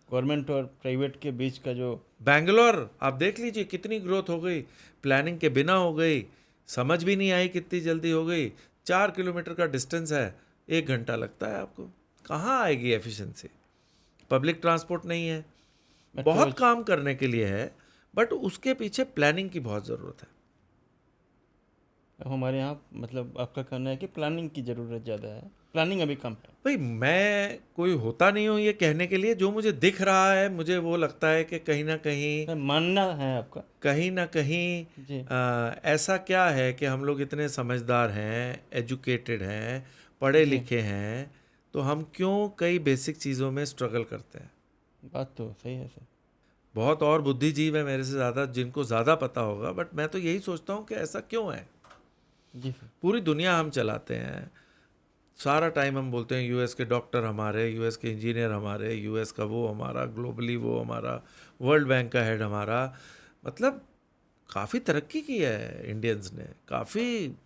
Government और प्राइवेट के बीच का जो बैंगलोर आप देख लीजिए कितनी ग्रोथ हो गई, प्लानिंग के बिना हो गई, समझ भी नहीं आई कितनी जल्दी हो गई। 4 किलोमीटर का डिस्टेंस है, 1 घंटा लगता है आपको। कहाँ आएगी एफिशिएंसी? पब्लिक ट्रांसपोर्ट नहीं है, बहुत काम करने के लिए है, बट उसके पीछे प्लानिंग की बहुत ज़रूरत है। हमारे यहाँ मतलब आपका कहना है कि प्लानिंग की ज़रूरत ज़्यादा है, प्लानिंग अभी कम है। भाई मैं कोई होता नहीं हूँ ये कहने के लिए, जो मुझे दिख रहा है मुझे वो लगता है कि कहीं ना कहीं मानना है आपका, कहीं ना कहीं जी ऐसा क्या है कि हम लोग इतने समझदार हैं, एजुकेटेड हैं, पढ़े लिखे हैं, तो हम क्यों कई बेसिक चीज़ों में स्ट्रगल करते हैं? बात तो सही है सर। बहुत और बुद्धिजीव है मेरे से ज़्यादा जिनको ज़्यादा पता होगा, बट मैं तो यही सोचता हूँ कि ऐसा क्यों है। जी सर। पूरी दुनिया हम चलाते हैं, सारा टाइम हम बोलते हैं यूएस के डॉक्टर हमारे, यूएस के इंजीनियर हमारे, यूएस का वो हमारा, ग्लोबली वो हमारा, वर्ल्ड बैंक का हेड हमारा। मतलब काफ़ी तरक्की की है इंडियंस ने, काफ़ी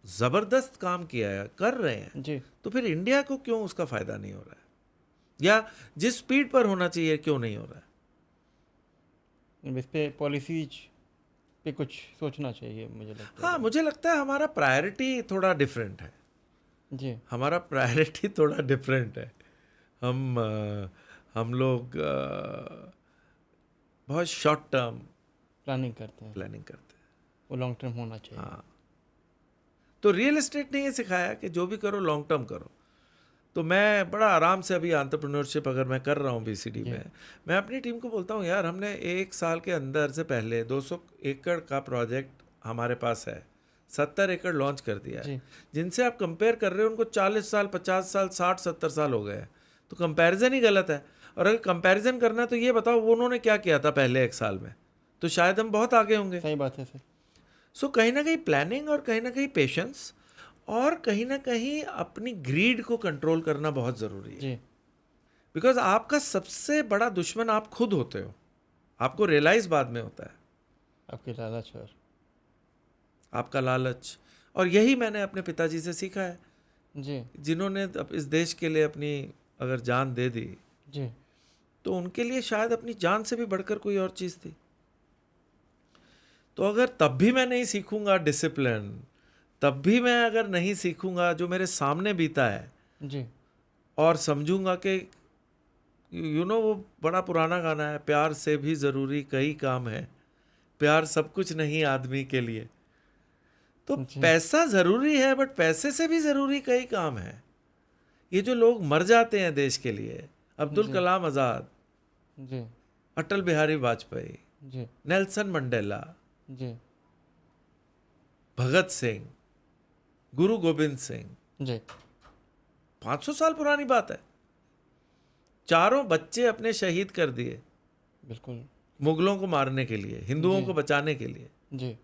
ज़बरदस्त काम किया है, कर रहे हैं। जी तो फिर इंडिया को क्यों उसका फ़ायदा नहीं हो रहा है, या जिस स्पीड पर होना चाहिए क्यों नहीं हो रहा है? इस पे पॉलिसीज पे कुछ सोचना चाहिए मुझे लगता है। हाँ, मुझे लगता है हमारा प्रायोरिटी थोड़ा डिफरेंट है। जी हमारा प्रायोरिटी थोड़ा डिफरेंट है। हम लोग बहुत शॉर्ट टर्म प्लानिंग करते हैं, प्लानिंग करते हैं। वो लॉन्ग टर्म होना चाहिए। हाँ, तो रियल एस्टेट ने ये सिखाया कि जो भी करो लॉन्ग टर्म करो। तो मैं बड़ा आराम से अभी एंटरप्रेन्योरशिप अगर मैं कर रहा हूँ बीसीडी में, मैं अपनी टीम को बोलता हूँ यार हमने 1 साल के अंदर से पहले 200 एकड़ का प्रोजेक्ट हमारे पास है, 70 एकड़ लॉन्च कर दिया है। जिनसे आप कंपेयर कर रहे हो उनको 40 साल 50 साल 60 70 साल हो गए हैं, तो कंपैरिजन ही गलत है। और अगर कंपैरिजन करना है तो ये बताओ वो उन्होंने क्या किया था पहले 1 साल में, तो शायद हम बहुत आगे होंगे। सही बात है सर। सो कहीं ना कहीं प्लानिंग और कहीं ना कहीं पेशेंस और कहीं ना कहीं अपनी ग्रीड को कंट्रोल करना बहुत ज़रूरी है। जी बिकॉज आपका सबसे बड़ा दुश्मन आप खुद होते हो। आपको रियलाइज बाद में होता है, आपके लालच और आपका लालच। और यही मैंने अपने पिताजी से सीखा है, जी जिन्होंने इस देश के लिए अपनी अगर जान दे दी, जी तो उनके लिए शायद अपनी जान से भी बढ़कर कोई और चीज़ थी। तो अगर तब भी मैं नहीं सीखूंगा डिसिप्लिन, तब भी मैं अगर नहीं सीखूंगा जो मेरे सामने बीता है, जी और समझूंगा कि वो बड़ा पुराना गाना है, प्यार से भी ज़रूरी कई काम है, प्यार सब कुछ नहीं आदमी के लिए। तो जी पैसा ज़रूरी है, बट पैसे से भी ज़रूरी कई काम है। ये जो लोग मर जाते हैं देश के लिए, अब्दुल जी कलाम आज़ाद, जी अटल बिहारी वाजपेयी, जी नेल्सन मंडेला, जी भगत सिंह, गुरु गोविंद सिंह, जी 500 साल पुरानी बात है। चारों बच्चे अपने शहीद कर दिए बिल्कुल मुगलों को मारने के लिए, हिंदुओं जी। को बचाने के लिए। जी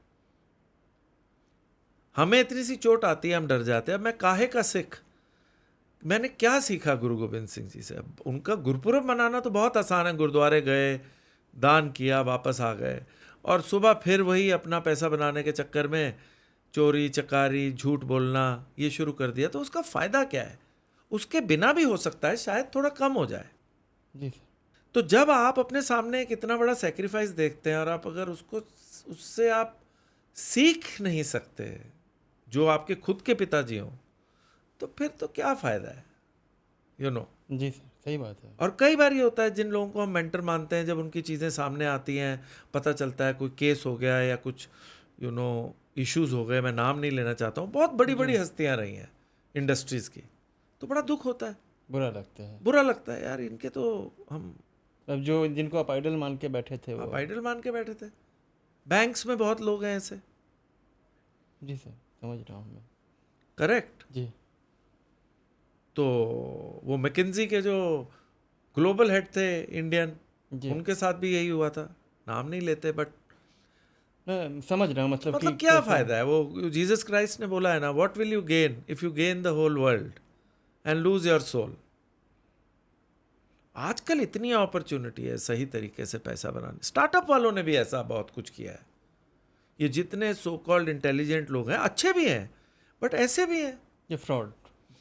हमें इतनी सी चोट आती है, हम डर जाते हैं। अब मैं काहे का सिख, मैंने क्या सीखा गुरु गोविंद सिंह जी से? अब उनका गुरपुरब मनाना तो बहुत आसान है, गुरुद्वारे गए, दान किया, वापस आ गए, और सुबह फिर वही अपना पैसा बनाने के चक्कर में चोरी चकारी झूठ बोलना ये शुरू कर दिया। तो उसका फ़ायदा क्या है? उसके बिना भी हो सकता है, शायद थोड़ा कम हो जाए। जी सर तो जब आप अपने सामने एक इतना बड़ा सेक्रीफाइस देखते हैं, और आप अगर उससे आप सीख नहीं सकते जो आपके खुद के पिताजी हों, तो फिर तो क्या फ़ायदा है? जी सर सही बात है। और कई बार ये होता है, जिन लोगों को हम मेंटर मानते हैं, जब उनकी चीज़ें सामने आती हैं, पता चलता है कोई केस हो गया या कुछ इश्यूज हो गए, मैं नाम नहीं लेना चाहता हूँ, बहुत बड़ी बड़ी हस्तियाँ रही हैं इंडस्ट्रीज़ की, तो बड़ा दुख होता है, बुरा लगता है। बुरा लगता है यार, इनके तो हम अब जो जिनको आप आइडल मान के बैठे थे वो आप आइडल मान के बैठे थे। बैंक्स में बहुत लोग हैं ऐसे, जी सर समझ रहा हूँ मैं। करेक्ट। जी तो वो मैकिन्जी के जो ग्लोबल हेड थे इंडियन, जी उनके साथ भी यही हुआ था, नाम नहीं लेते, बट मैं समझ रहा हूँ मतलब कि क्या कैसे- फायदा है? वो जीसस क्राइस्ट ने बोला है ना, what will you gain if you gain the whole world and lose your soul. आजकल इतनी अपॉर्चुनिटी है सही तरीके से पैसा बनाने। स्टार्टअप वालों ने भी ऐसा बहुत कुछ किया है। ये जितने सो कॉल्ड इंटेलिजेंट लोग हैं, अच्छे भी हैं, बट ऐसे भी हैं। ये फ्रॉड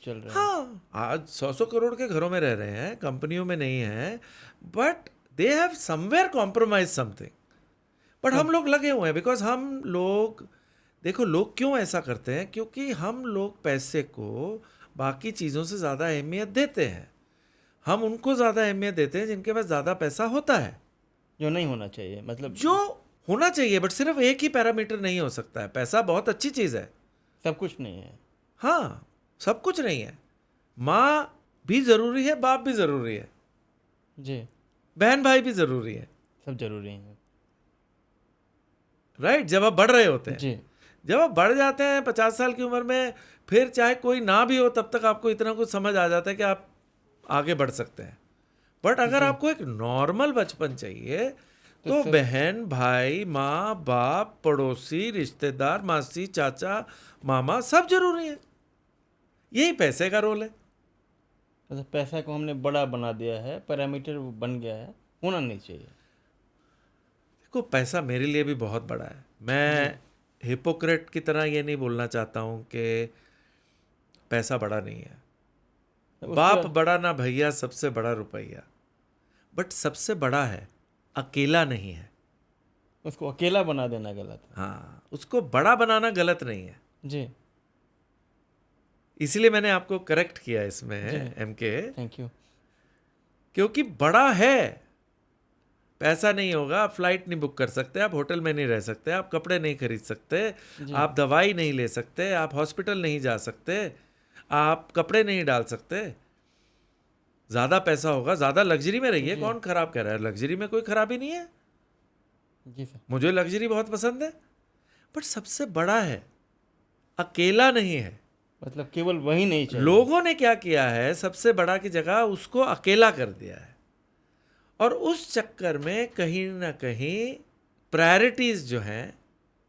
चल रहा है। हाँ, आज 100 करोड़ के घरों में रह रहे हैं, कंपनियों में नहीं है, but they have somewhere compromise something. But हम लोग लगे हुए हैं, बिकॉज हम लोग, देखो लोग क्यों ऐसा करते हैं, क्योंकि हम लोग पैसे को बाकी चीज़ों से ज़्यादा अहमियत देते हैं। हम उनको ज़्यादा अहमियत देते हैं जिनके पास ज़्यादा पैसा होता है। जो नहीं होना चाहिए, मतलब जो होना चाहिए, बट सिर्फ एक ही पैरामीटर नहीं हो सकता है। पैसा बहुत अच्छी चीज़ है, सब कुछ नहीं है। हाँ, सब कुछ नहीं है। माँ भी ज़रूरी है, बाप भी ज़रूरी है, जी बहन भाई भी ज़रूरी है, सब जरूरी है। राइट। जब आप बढ़ रहे होते हैं, जी जब आप बढ़ जाते हैं 50 साल की उम्र में, फिर चाहे कोई ना भी हो, तब तक आपको इतना कुछ समझ आ जाता है कि आप आगे बढ़ सकते हैं। बट अगर आपको एक नॉर्मल बचपन चाहिए, तो बहन भाई, माँ बाप, पड़ोसी, रिश्तेदार, मासी, चाचा, मामा, सब जरूरी है। यही पैसे का रोल है। मतलब पैसा को हमने बड़ा बना दिया है, पैरामीटर बन गया है, होना नहीं चाहिए। देखो, पैसा मेरे लिए भी बहुत बड़ा है। मैं हिपोक्रेट की तरह ये नहीं बोलना चाहता हूँ कि पैसा बड़ा नहीं है। बाप बड़ा ना भैया, सबसे बड़ा रुपया, बट सबसे बड़ा है, अकेला नहीं है। उसको अकेला बना देना गलत है। हाँ, उसको बड़ा बनाना गलत नहीं है। जी इसलिए मैंने आपको करेक्ट किया इसमें, एमके, थैंक यू। क्योंकि बड़ा है। पैसा नहीं होगा, आप फ्लाइट नहीं बुक कर सकते, आप होटल में नहीं रह सकते, आप कपड़े नहीं खरीद सकते, आप दवाई नहीं ले सकते, आप हॉस्पिटल नहीं जा सकते, आप कपड़े नहीं डाल सकते। ज़्यादा पैसा होगा, ज़्यादा लग्जरी में रहिए। कौन खराब कह रहा है? लग्जरी में कोई खराबी नहीं है। जी सर मुझे लग्जरी बहुत पसंद है, बट सबसे बड़ा है, अकेला नहीं है। मतलब केवल वही नहीं चाहिए। लोगों ने क्या किया है, सबसे बड़ा की जगह उसको अकेला कर दिया है, और उस चक्कर में कहीं ना कहीं प्रायोरिटीज जो हैं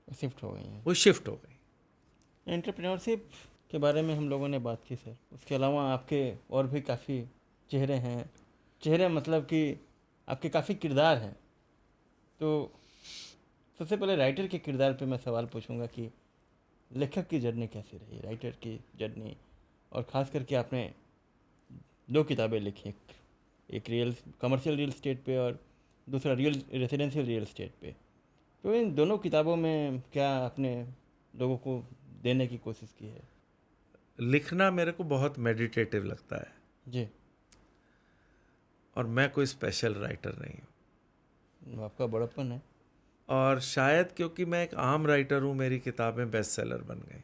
शिफ्ट हो गई हैं। वो शिफ्ट हो गई। एंटरप्रेन्योरशिप के बारे में हम लोगों ने बात की सर। उसके अलावा आपके और भी काफ़ी चेहरे हैं। चेहरे मतलब कि आपके काफ़ी किरदार हैं तो सबसे पहले राइटर के किरदार पे मैं सवाल पूछूंगा कि लेखक की जर्नी कैसी रही, राइटर की जर्नी, और ख़ास करके आपने 2 किताबें लिखी, एक रियल कमर्शियल रियल एस्टेट पे और दूसरा रियल रेजिडेंशियल रियल एस्टेट पे। तो इन दोनों किताबों में क्या आपने लोगों को देने की कोशिश की है? लिखना मेरे को बहुत मेडिटेटिव लगता है जी। और मैं कोई स्पेशल राइटर नहीं हूँ। आपका बड़प्पन है। और शायद क्योंकि मैं एक आम राइटर हूँ, मेरी किताबें बेस्ट सेलर बन गई।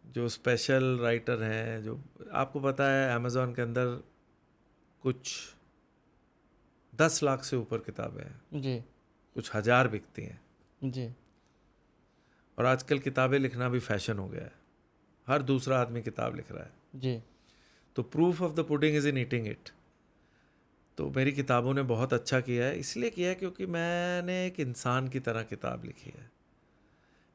जो स्पेशल राइटर हैं, जो आपको पता है अमेज़ॉन के अंदर कुछ 10 लाख से ऊपर किताबें हैं, जी कुछ हज़ार बिकती हैं। जी और आजकल किताबें लिखना भी फैशन हो गया है, हर दूसरा आदमी किताब लिख रहा है। जी। तो proof of the pudding is in eating it. तो मेरी किताबों ने बहुत अच्छा किया है, इसलिए किया है क्योंकि मैंने एक इंसान की तरह किताब लिखी है।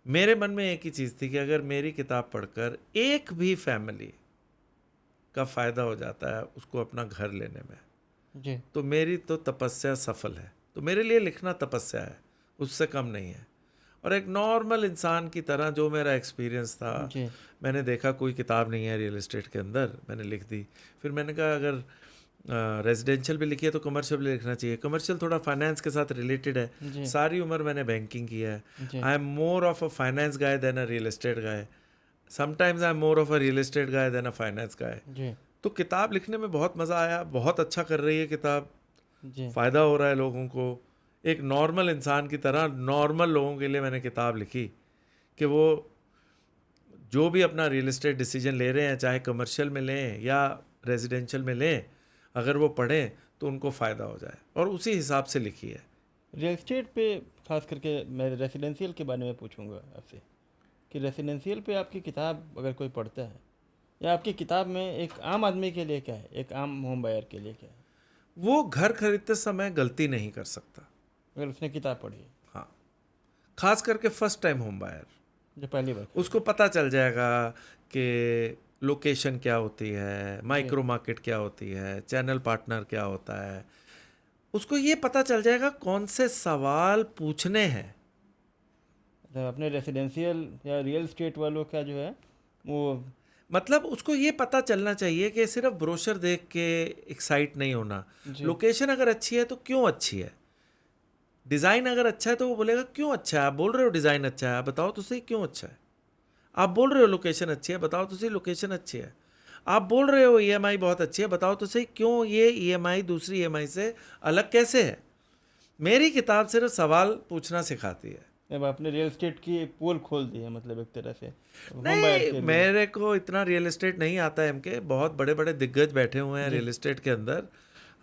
मेरे मन में एक ही चीज़ थी कि अगर मेरी किताब पढ़कर एक भी फैमिली का फ़ायदा हो जाता है उसको अपना घर लेने में, जी तो मेरी तो तपस्या सफल है। तो मेरे लिए लिखना तपस्या है, उससे कम नहीं है। और एक नॉर्मल इंसान की तरह जो मेरा एक्सपीरियंस था, जी मैंने देखा कोई किताब नहीं है रियल एस्टेट के अंदर, मैंने लिख दी। फिर मैंने कहा अगर रेजिडेंशियल भी लिखी है तो कमर्शियल भी लिखना चाहिए। कमर्शियल थोड़ा फाइनेंस के साथ रिलेटेड है। जी सारी उम्र मैंने बैंकिंग की है। जी I am more of a finance guy than a real estate guy. Sometimes I am more of a real estate guy than a finance guy. जी तो किताब लिखने में बहुत मज़ा आया, बहुत अच्छा कर रही है किताब, जी फ़ायदा हो रहा है लोगों को। एक नॉर्मल इंसान की तरह नॉर्मल लोगों के लिए मैंने किताब लिखी कि वो जो भी अपना रियल एस्टेट डिसीजन ले रहे हैं, चाहे कमर्शियल में लें या रेजिडेंशियल में लें, अगर वो पढ़ें तो उनको फ़ायदा हो जाए, और उसी हिसाब से लिखी है। रियल एस्टेट पे खास करके मैं रेसिडेंशियल के बारे में पूछूंगा आपसे कि रेसिडेंशियल पे आपकी किताब अगर कोई पढ़ता है, या आपकी किताब में एक आम आदमी के लिए क्या है, एक आम होम बायर के लिए क्या है, वो घर खरीदते समय गलती नहीं कर सकता। अगर उसने किताब पढ़ी है, हाँ, खास करके फर्स्ट टाइम होम बायर, जो पहली बार उसको पता चल जाएगा कि लोकेशन क्या होती है, माइक्रो मार्केट क्या होती है, चैनल पार्टनर क्या होता है। उसको ये पता चल जाएगा कौन से सवाल पूछने हैं। मतलब अपने रेसिडेंशियल या रियल एस्टेट वालों का जो है वो, मतलब उसको ये पता चलना चाहिए कि सिर्फ ब्रोशर देख के एक्साइट नहीं होना। जी लोकेशन अगर अच्छी है तो क्यों अच्छी है, डिज़ाइन अगर अच्छा है तो वो बोलेगा क्यों अच्छा है। आप बोल रहे हो डिज़ाइन अच्छा है, आप बताओ तो सही क्यों अच्छा है। आप बोल रहे हो लोकेशन अच्छी है, बताओ तो सही लोकेशन अच्छी है। आप बोल रहे हो ईएमआई बहुत अच्छी है, बताओ तो सही क्यों ये ईएमआई दूसरी ईएमआई से अलग कैसे है। मेरी किताब सिर्फ सवाल पूछना सिखाती है। अब आपने रियल एस्टेट की पोल खोल दी है, मतलब एक तरह से होम बायर नहीं, के लिए। मेरे को इतना रियल एस्टेट नहीं आता है। के बहुत बड़े बड़े दिग्गज बैठे हुए हैं रियल एस्टेट के अंदर।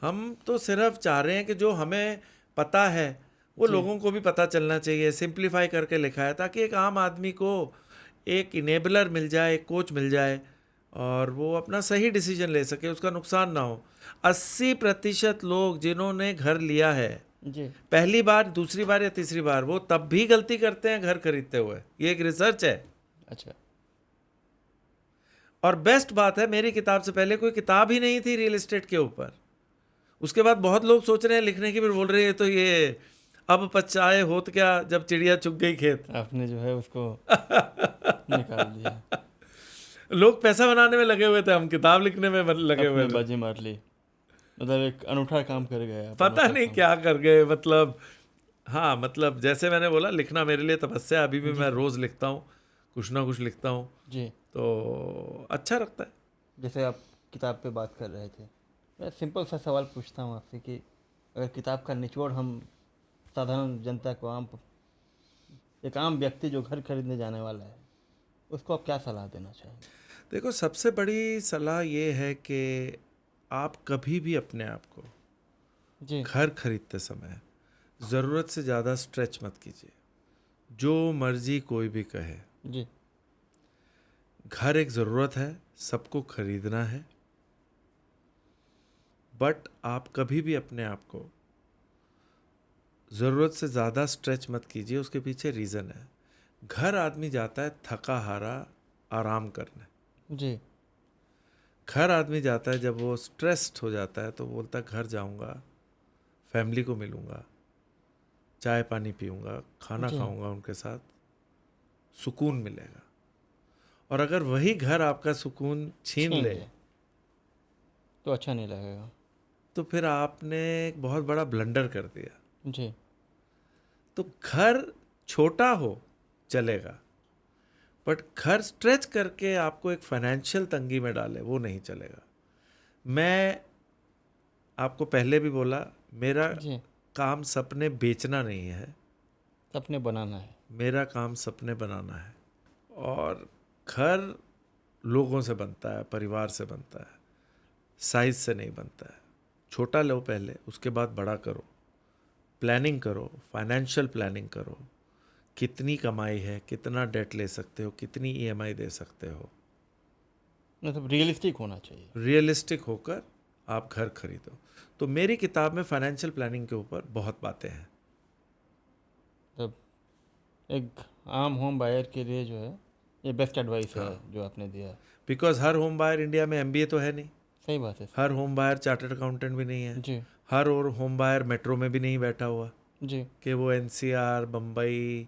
हम तो सिर्फ चाह रहे हैं कि जो हमें पता है वो लोगों को भी पता चलना चाहिए। सिंप्लीफाई करके लिखा है ताकि एक आम आदमी को एक इनेबलर मिल जाए, एक कोच मिल जाए, और वो अपना सही डिसीजन ले सके, उसका नुकसान ना हो। 80% लोग जिन्होंने घर लिया है जी पहली बार, दूसरी बार या तीसरी बार, वो तब भी गलती करते हैं घर खरीदते हुए। ये एक रिसर्च है। अच्छा। और बेस्ट बात है, मेरी किताब से पहले कोई किताब ही नहीं थी रियल एस्टेट के ऊपर। उसके बाद बहुत लोग सोच रहे हैं लिखने की, फिर बोल रहे हैं तो ये अब पछताए होत क्या जब चिड़िया चुग गई खेत। आपने जो है उसको निकाल दिया, लोग पैसा बनाने में लगे हुए थे, हम किताब लिखने में लगे हुए अपने थे। बाजी मार ली, मतलब एक अनूठा काम कर गए आप, पता अनोखा नहीं काम। क्या कर गए। मतलब हाँ, मतलब जैसे मैंने बोला, लिखना मेरे लिए तपस्या है। अभी भी मैं रोज़ लिखता हूँ, कुछ ना कुछ लिखता हूँ, जी। तो अच्छा लगता है। जैसे आप किताब पे बात कर रहे थे, मैं सिंपल सा सवाल पूछता हूँ आपसे कि अगर किताब का निचोड़ हम साधारण जनता को, एक आम व्यक्ति जो घर खरीदने जाने वाला है, उसको आप क्या सलाह देना चाहेंगे? देखो, सबसे बड़ी सलाह ये है कि आप कभी भी अपने आप को जी घर खरीदते समय ज़रूरत से ज़्यादा स्ट्रेच मत कीजिए। जो मर्जी कोई भी कहे, जी घर एक ज़रूरत है, सबको खरीदना है, बट आप कभी भी अपने आप को ज़रूरत से ज़्यादा स्ट्रेच मत कीजिए। उसके पीछे रीज़न है। घर आदमी जाता है थका हारा आराम करने। जी घर आदमी जाता है जब वो स्ट्रेस्ड हो जाता है, तो बोलता है घर जाऊंगा, फैमिली को मिलूंगा, चाय पानी पीऊँगा, खाना जी। खाऊँगा उनके साथ, सुकून मिलेगा। और अगर वही घर आपका सुकून छीन ले तो अच्छा नहीं लगेगा। तो फिर आपने एक बहुत बड़ा ब्लंडर कर दिया। जी। तो घर छोटा हो चलेगा, बट घर स्ट्रेच करके आपको एक फाइनेंशियल तंगी में डाले वो नहीं चलेगा। मैं आपको पहले भी बोला, मेरा जी। काम सपने बेचना नहीं है, सपने बनाना है। मेरा काम सपने बनाना है। और घर लोगों से बनता है, परिवार से बनता है, साइज से नहीं बनता है। छोटा लो पहले, उसके बाद बड़ा करो, प्लानिंग करो, फाइनेंशियल प्लानिंग करो, कितनी कमाई है, कितना डेट ले सकते हो, कितनी ईएमआई दे सकते हो। मतलब रियलिस्टिक होना चाहिए। रियलिस्टिक होकर आप घर खरीदो। तो मेरी किताब में फाइनेंशियल प्लानिंग के ऊपर बहुत बातें हैं। मतलब एक आम होम बायर के लिए जो है ये बेस्ट एडवाइस है हाँ। जो आपने दिया। बिकॉज हर होम बायर इंडिया में एमबीए तो है नहीं, सही बात है। हर होम बायर चार्टर्ड अकाउंटेंट भी नहीं है, जी। हर और होम बायर मेट्रो में भी नहीं बैठा हुआ जी। कि वो एनसीआर, बम्बई,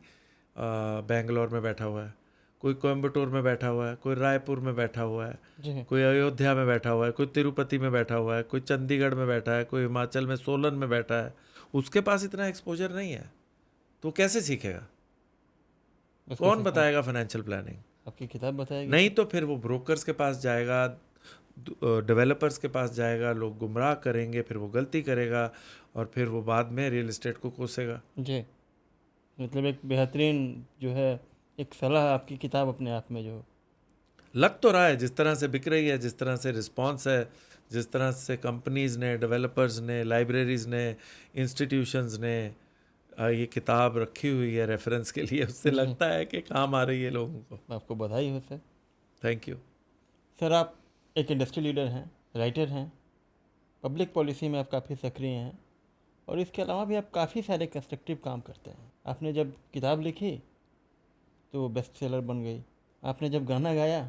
बेंगलोर में बैठा हुआ है। कोई कोयम्बटूर में बैठा हुआ है, कोई रायपुर में बैठा हुआ है, जी। कोई अयोध्या में बैठा हुआ है, कोई तिरुपति में बैठा हुआ है, कोई चंडीगढ़ में बैठा है, कोई हिमाचल में सोलन में बैठा है। उसके पास इतना एक्सपोजर नहीं है, तो कैसे सीखेगा? उसको कौन सीखना- बताएगा फाइनेंशियल प्लानिंग? आपकी किताब बताएगी। नहीं तो फिर वो ब्रोकर्स के पास जाएगा, डेवलपर्स के पास जाएगा, लोग गुमराह करेंगे, फिर वो गलती करेगा और फिर वो बाद में रियल एस्टेट को कोसेगा। जी। मतलब एक बेहतरीन जो है एक सलाह आपकी किताब अपने आप में जो लग तो रहा है, जिस तरह से बिक रही है, जिस तरह से रिस्पांस है, जिस तरह से कंपनीज ने, डेवलपर्स ने, लाइब्रेरीज ने, इंस्टीट्यूशंस ने ये किताब रखी हुई है रेफरेंस के लिए, उससे जी। लगता है कि काम आ रही है लोगों को। आपको बधाई हो सर। Thank you. सर आप एक इंडस्ट्री लीडर हैं, राइटर हैं, पब्लिक पॉलिसी में आप काफ़ी सक्रिय हैं और इसके अलावा भी आप काफ़ी सारे कंस्ट्रक्टिव काम करते हैं। आपने जब किताब लिखी तो वो बेस्ट सेलर बन गई। आपने जब गाना गाया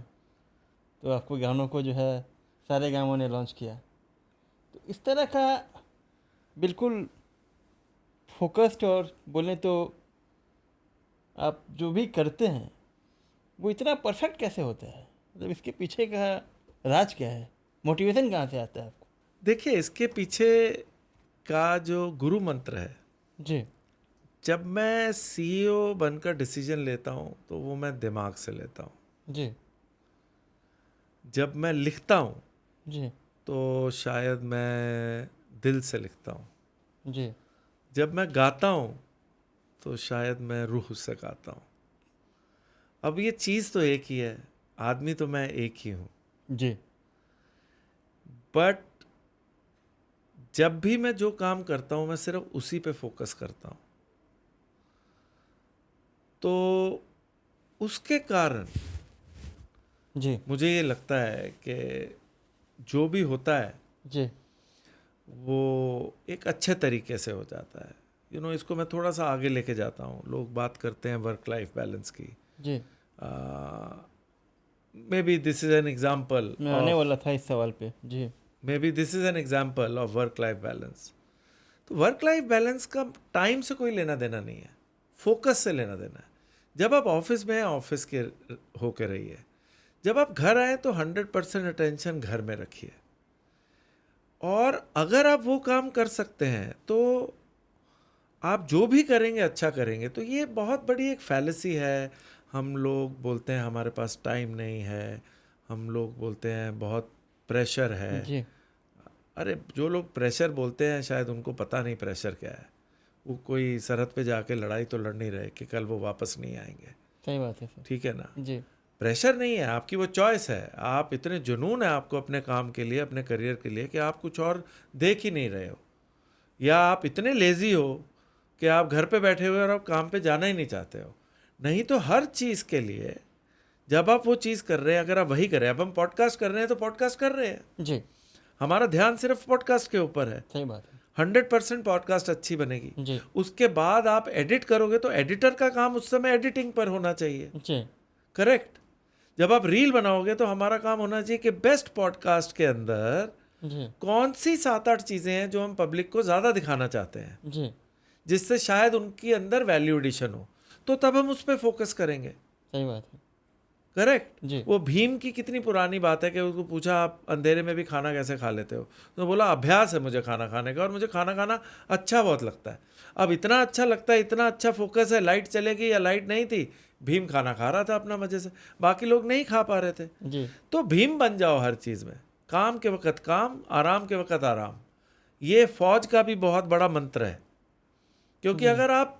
तो आपको गानों को जो है सारे गाँवों ने लॉन्च किया। तो इस तरह का बिल्कुल फोकस्ड और बोलें तो आप जो भी करते हैं वो इतना परफेक्ट कैसे होता है? मतलब इसके पीछे का राज क्या है? मोटिवेशन कहाँ से आता है आपको? देखिए, इसके पीछे का जो गुरु मंत्र है, जी। जब मैं सीईओ बनकर डिसीजन लेता हूँ तो वो मैं दिमाग से लेता हूँ। जी। जब मैं लिखता हूँ जी। तो शायद मैं दिल से लिखता हूँ। जी। जब मैं गाता हूँ तो शायद मैं रूह से गाता हूँ। अब ये चीज़ तो एक ही है, आदमी तो मैं एक ही हूँ, जी। बट जब भी मैं जो काम करता हूँ मैं सिर्फ उसी पे फोकस करता हूँ। तो उसके कारण जी। मुझे ये लगता है कि जो भी होता है जी। वो एक अच्छे तरीके से हो जाता है। इसको मैं थोड़ा सा आगे लेके जाता हूँ। लोग बात करते हैं वर्क लाइफ बैलेंस की। जी। Maybe this is an example, मैं आने वाला था इस सवाल पे। जी। Maybe this is an example of work life balance. तो वर्क लाइफ बैलेंस का टाइम से कोई लेना देना नहीं है, फोकस से लेना देना है। जब आप ऑफिस में हैं, ऑफिस के होके रहिए। जब आप घर आए तो 100% अटेंशन घर में रखिए। और अगर आप वो काम कर सकते हैं तो आप जो भी करेंगे अच्छा करेंगे। तो ये बहुत बड़ी एक फैलेसी है। हम लोग बोलते हैं हमारे पास टाइम नहीं है, हम लोग बोलते हैं बहुत प्रेशर है। जी। अरे जो लोग प्रेशर बोलते हैं शायद उनको पता नहीं प्रेशर क्या है। वो कोई सरहद पे जाके लड़ाई तो लड़ नहीं रहे कि कल वो वापस नहीं आएंगे। सही बात है सर। ठीक है ना? जी। प्रेशर नहीं है, आपकी वो चॉइस है। आप इतने जुनून है आपको अपने काम के लिए, अपने करियर के लिए, कि आप कुछ और देख ही नहीं रहे हो, या आप इतने लेजी हो कि आप घर पे बैठे हुए और आप काम पे जाना ही नहीं चाहते हो। नहीं तो हर चीज़ के लिए जब आप वो चीज़ कर रहे हैं, अगर आप वही कर रहे हैं, अब हम पॉडकास्ट कर रहे हैं तो पॉडकास्ट कर रहे हैं, जी। हमारा ध्यान सिर्फ पॉडकास्ट के ऊपर है। सही बात है। 100% पॉडकास्ट अच्छी बनेगी। जी। उसके बाद आप एडिट करोगे तो एडिटर का काम उस समय एडिटिंग पर होना चाहिए। जी। करेक्ट। जब आप रील बनाओगे तो हमारा काम होना चाहिए कि बेस्ट पॉडकास्ट के अंदर जी। कौन सी 7-8 चीज़ें हैं जो हम पब्लिक को ज़्यादा दिखाना चाहते हैं। जी। जिससे शायद उनकी अंदर वैल्यू एडिशन हो, तो तब हम उस पर फोकस करेंगे। सही बात है करेक्ट। जी। वो भीम की कितनी पुरानी बात है कि उसको पूछा आप अंधेरे में भी खाना कैसे खा लेते हो, तो बोला अभ्यास है मुझे खाना खाने का और मुझे खाना खाना अच्छा बहुत लगता है। अब इतना अच्छा लगता है, इतना अच्छा फोकस है, लाइट चलेगी या लाइट नहीं थी, भीम खाना खा रहा था अपना मजे से, बाकी लोग नहीं खा पा रहे थे। जी तो भीम बन जाओ हर चीज़ में, काम के वक्त काम, आराम के वक्त आराम। ये फौज का भी बहुत बड़ा मंत्र है, क्योंकि अगर आप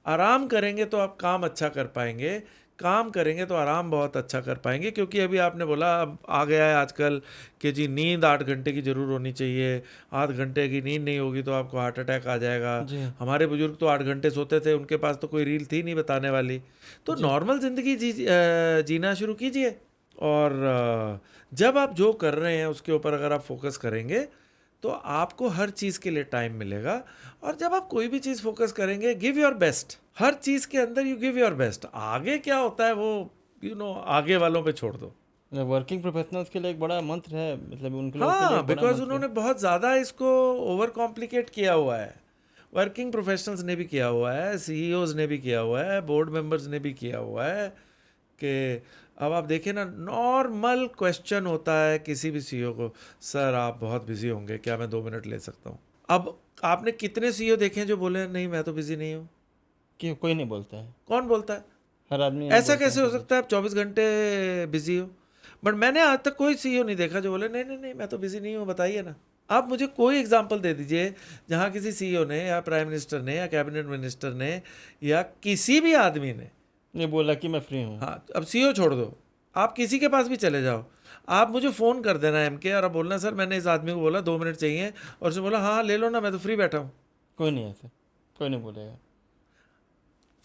आराम करेंगे तो आप काम अच्छा कर पाएंगे, काम करेंगे तो आराम बहुत अच्छा कर पाएंगे। क्योंकि अभी आपने बोला अब आ गया है आजकल कि जी नींद 8 घंटे की ज़रूर होनी चाहिए, 8 घंटे की नींद नहीं होगी तो आपको हार्ट अटैक आ जाएगा। जी हमारे बुजुर्ग तो 8 घंटे सोते थे, उनके पास तो कोई रील थी नहीं बताने वाली। तो नॉर्मल ज़िंदगी जीना शुरू कीजिए, और जब आप जो कर रहे हैं उसके ऊपर अगर आप फोकस करेंगे तो आपको हर चीज़ के लिए टाइम मिलेगा। और जब आप कोई भी चीज़ फोकस करेंगे, गिव योर बेस्ट, हर चीज़ के अंदर यू गिव योर बेस्ट। आगे क्या होता है वो आगे वालों पे छोड़ दो। वर्किंग प्रोफेशनल्स के लिए एक बड़ा मंत्र है, मतलब उनके लोगों के लिए हाँ, एक बड़ा बिकॉज मंत्र उन्होंने बहुत ज़्यादा इसको ओवर कॉम्प्लिकेट किया हुआ है। वर्किंग प्रोफेशनल्स ने भी किया हुआ है, सीईओज ने भी किया हुआ है, बोर्ड मेंबर्स ने भी किया हुआ है कि अब आप देखिए ना, नॉर्मल क्वेश्चन होता है किसी भी सीईओ को, सर आप बहुत बिजी होंगे, क्या मैं 2 मिनट ले सकता हूँ? अब आपने कितने सीईओ देखे हैं जो बोले नहीं मैं तो बिजी नहीं हूँ? कि कोई नहीं बोलता है, कौन बोलता है? हर आदमी यही ऐसा बोलता कैसे है हो सकता है आप 24 घंटे बिजी हो? बट मैंने आज तक कोई सीईओ नहीं देखा जो बोले नहीं नहीं नहीं मैं तो बिजी नहीं हूँ, बताइए ना। आप मुझे कोई एग्जांपल दे दीजिए जहाँ किसी सीईओ ने या प्राइम मिनिस्टर ने या कैबिनेट मिनिस्टर ने या किसी भी आदमी ने, नहीं बोला कि मैं फ्री हूँ। हाँ अब सीईओ छोड़ दो, आप किसी के पास भी चले जाओ, आप मुझे फ़ोन कर देना एमके और आप बोलना सर मैंने इस आदमी को बोला 2 मिनट चाहिए, और उसने बोला हाँ ले लो ना मैं तो फ्री बैठा हूँ। कोई नहीं ऐसे, कोई नहीं बोलेगा।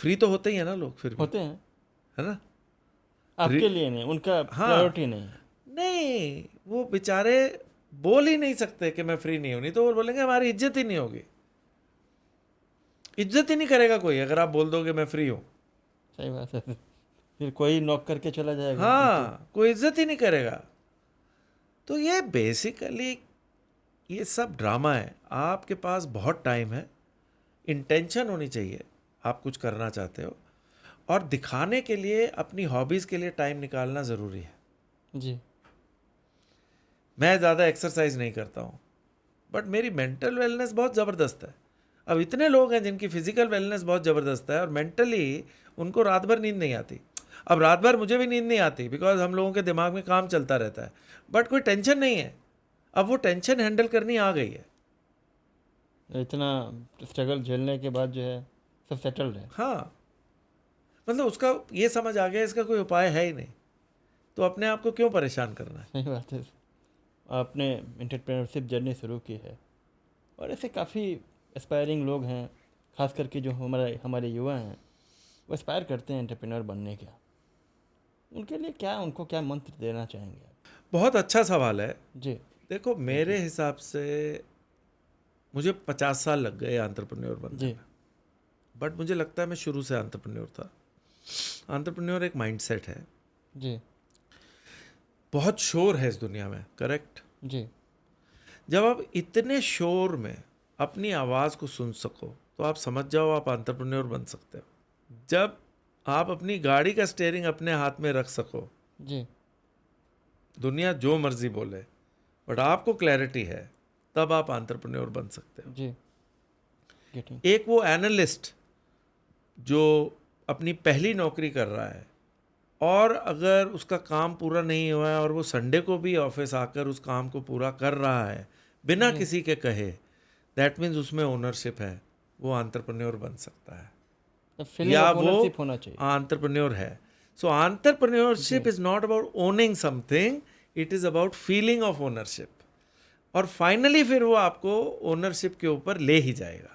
फ्री तो होते ही है ना लोग फिर भी, होते हैं, है ना? आपके लिए नहीं, उनका हाँ। प्रायोरिटी नहीं है। नहीं, वो बेचारे बोल ही नहीं सकते कि मैं फ्री नहीं हूँ, नहीं तो वो बोलेंगे हमारी इज्जत ही नहीं होगी। इज्जत ही नहीं करेगा कोई अगर आप बोल दोगे मैं फ्री हूँ। सही बात है, फिर कोई नॉक करके चला जाएगा। हाँ, कोई इज्जत ही नहीं करेगा। तो ये बेसिकली ये सब ड्रामा है। आपके पास बहुत टाइम है, इंटेंशन होनी चाहिए आप कुछ करना चाहते हो, और दिखाने के लिए अपनी हॉबीज़ के लिए टाइम निकालना ज़रूरी है। जी मैं ज़्यादा एक्सरसाइज नहीं करता हूँ, बट मेरी मेंटल वेलनेस बहुत ज़बरदस्त है। अब इतने लोग हैं जिनकी फिजिकल वेलनेस बहुत ज़बरदस्त है और मेंटली उनको रात भर नींद नहीं आती। अब रात भर मुझे भी नींद नहीं आती बिकॉज हम लोगों के दिमाग में काम चलता रहता है, बट कोई टेंशन नहीं है। अब वो टेंशन हैंडल करनी आ गई है। इतना स्ट्रगल झेलने के बाद जो है सब सेटल्ड है। हाँ, मतलब उसका ये समझ आ गया इसका कोई उपाय है ही नहीं, तो अपने आप को क्यों परेशान करना है। सही बात है। आपने एंटरप्रेन्योरशिप जर्नी शुरू की है और ऐसे काफ़ी एस्पायरिंग लोग हैं, खास करके जो हमारे युवा हैं वो एस्पायर करते हैं एंटरप्रेन्योर बनने का। उनके लिए क्या, उनको क्या मंत्र देना चाहेंगे आप? बहुत अच्छा सवाल है। जी देखो मेरे हिसाब से मुझे 50 साल लग गए एंटरप्रेन्योर बनने जी में, बट मुझे लगता है मैं शुरू से एंटरप्रेन्योर था। एंटरप्रेन्योर एक माइंडसेट है। जी बहुत शोर है इस दुनिया में, करेक्ट? जी जब आप इतने शोर में अपनी आवाज़ को सुन सको तो आप समझ जाओ आप एंटरप्रेन्योर बन सकते हो। जब आप अपनी गाड़ी का स्टीयरिंग अपने हाथ में रख सको, जी दुनिया जो मर्जी बोले बट आपको क्लैरिटी है, तब आप एंटरप्रेन्योर बन सकते हो। जी गेटिंग। एक वो एनालिस्ट जो अपनी पहली नौकरी कर रहा है और अगर उसका काम पूरा नहीं हुआ है और वो संडे को भी ऑफिस आकर उस काम को पूरा कर रहा है बिना किसी के कहे, दैट मीन्स उसमें ओनरशिप है, वो एंटरप्रेन्योर बन सकता है, या वो होना चाहिए। एंटरप्रेन्योर है। So entrepreneurship is not about owning something, it is about feeling of ownership, और फाइनली फिर वो आपको ओनरशिप के ऊपर ले ही जाएगा।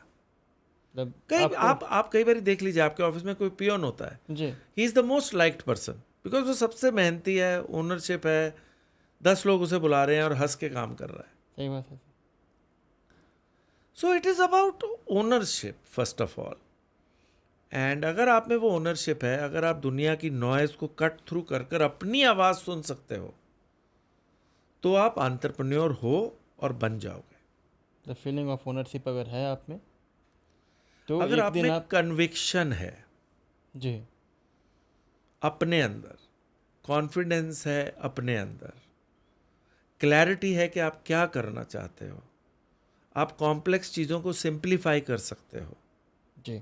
मतलब कई आप कई बार देख लीजिए, आपके ऑफिस में कोई पियोन होता है, जी he is the most liked person because वो सबसे मेहनती है, ओनरशिप है, 10 लोग उसे बुला रहे हैं और हंस के काम कर रहा है। सही बात है। So it is about ownership first of all. And अगर आप में वो ओनरशिप है, अगर आप दुनिया की नॉइज़ को कट थ्रू कर कर अपनी आवाज़ सुन सकते हो, तो आप एंटरप्रेन्योर हो और बन जाओगे। द फीलिंग ऑफ ओनरशिप अगर है आप में तो अगर एक आप दिन में आप कन्विक्शन है जी अपने अंदर, कॉन्फिडेंस है अपने अंदर, क्लैरिटी है कि आप क्या करना चाहते हो, आप कॉम्प्लेक्स चीज़ों को सिंप्लीफाई कर सकते हो, जी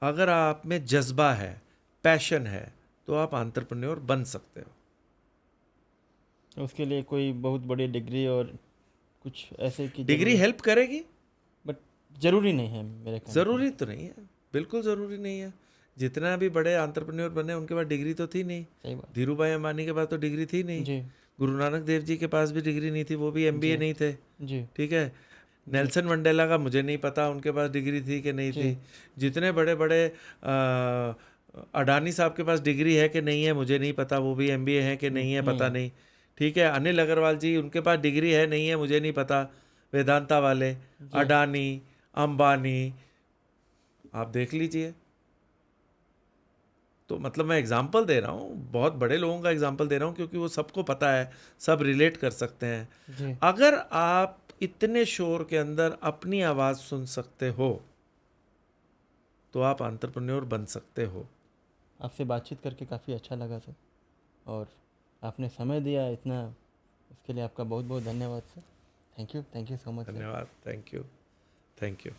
अगर आप में जज्बा है, पैशन है, तो आप एंटरप्रेन्योर बन सकते हो। उसके लिए कोई बहुत बड़ी डिग्री और कुछ ऐसे की डिग्री ज़रूरत, हेल्प करेगी, बट ज़रूरी नहीं है मेरे कहने का ज़रूरी मतलब। तो नहीं है, बिल्कुल ज़रूरी नहीं है। जितना भी बड़े एंटरप्रेन्योर बने उनके पास डिग्री तो थी नहीं। सही बात। धीरू भाई अंबानी के पास तो डिग्री थी नहीं। जी गुरु नानक देव जी के पास भी डिग्री नहीं थी, वो भी एमबीए जी नहीं थे। जी ठीक है। जी नेल्सन मंडेला का मुझे नहीं पता उनके पास डिग्री थी कि नहीं जी थी। जितने बड़े बड़े अडानी साहब के पास डिग्री है कि नहीं है मुझे नहीं पता, वो भी एमबीए है कि नहीं है पता नहीं। ठीक है। अनिल अग्रवाल जी उनके पास डिग्री है नहीं है मुझे नहीं पता, वेदांता वाले, जी अडानी, अंबानी, आप देख लीजिए। तो मतलब मैं एग्जांपल दे रहा हूँ, बहुत बड़े लोगों का एग्जांपल दे रहा हूँ क्योंकि वो सबको पता है, सब रिलेट कर सकते हैं। जी अगर आप इतने शोर के अंदर अपनी आवाज़ सुन सकते हो तो आप एंटरप्रेन्योर बन सकते हो। आपसे बातचीत करके काफ़ी अच्छा लगा सर, और आपने समय दिया इतना, उसके लिए आपका बहुत बहुत धन्यवाद sir. Thank you so much sir. धन्यवाद। Thank you. Thank you.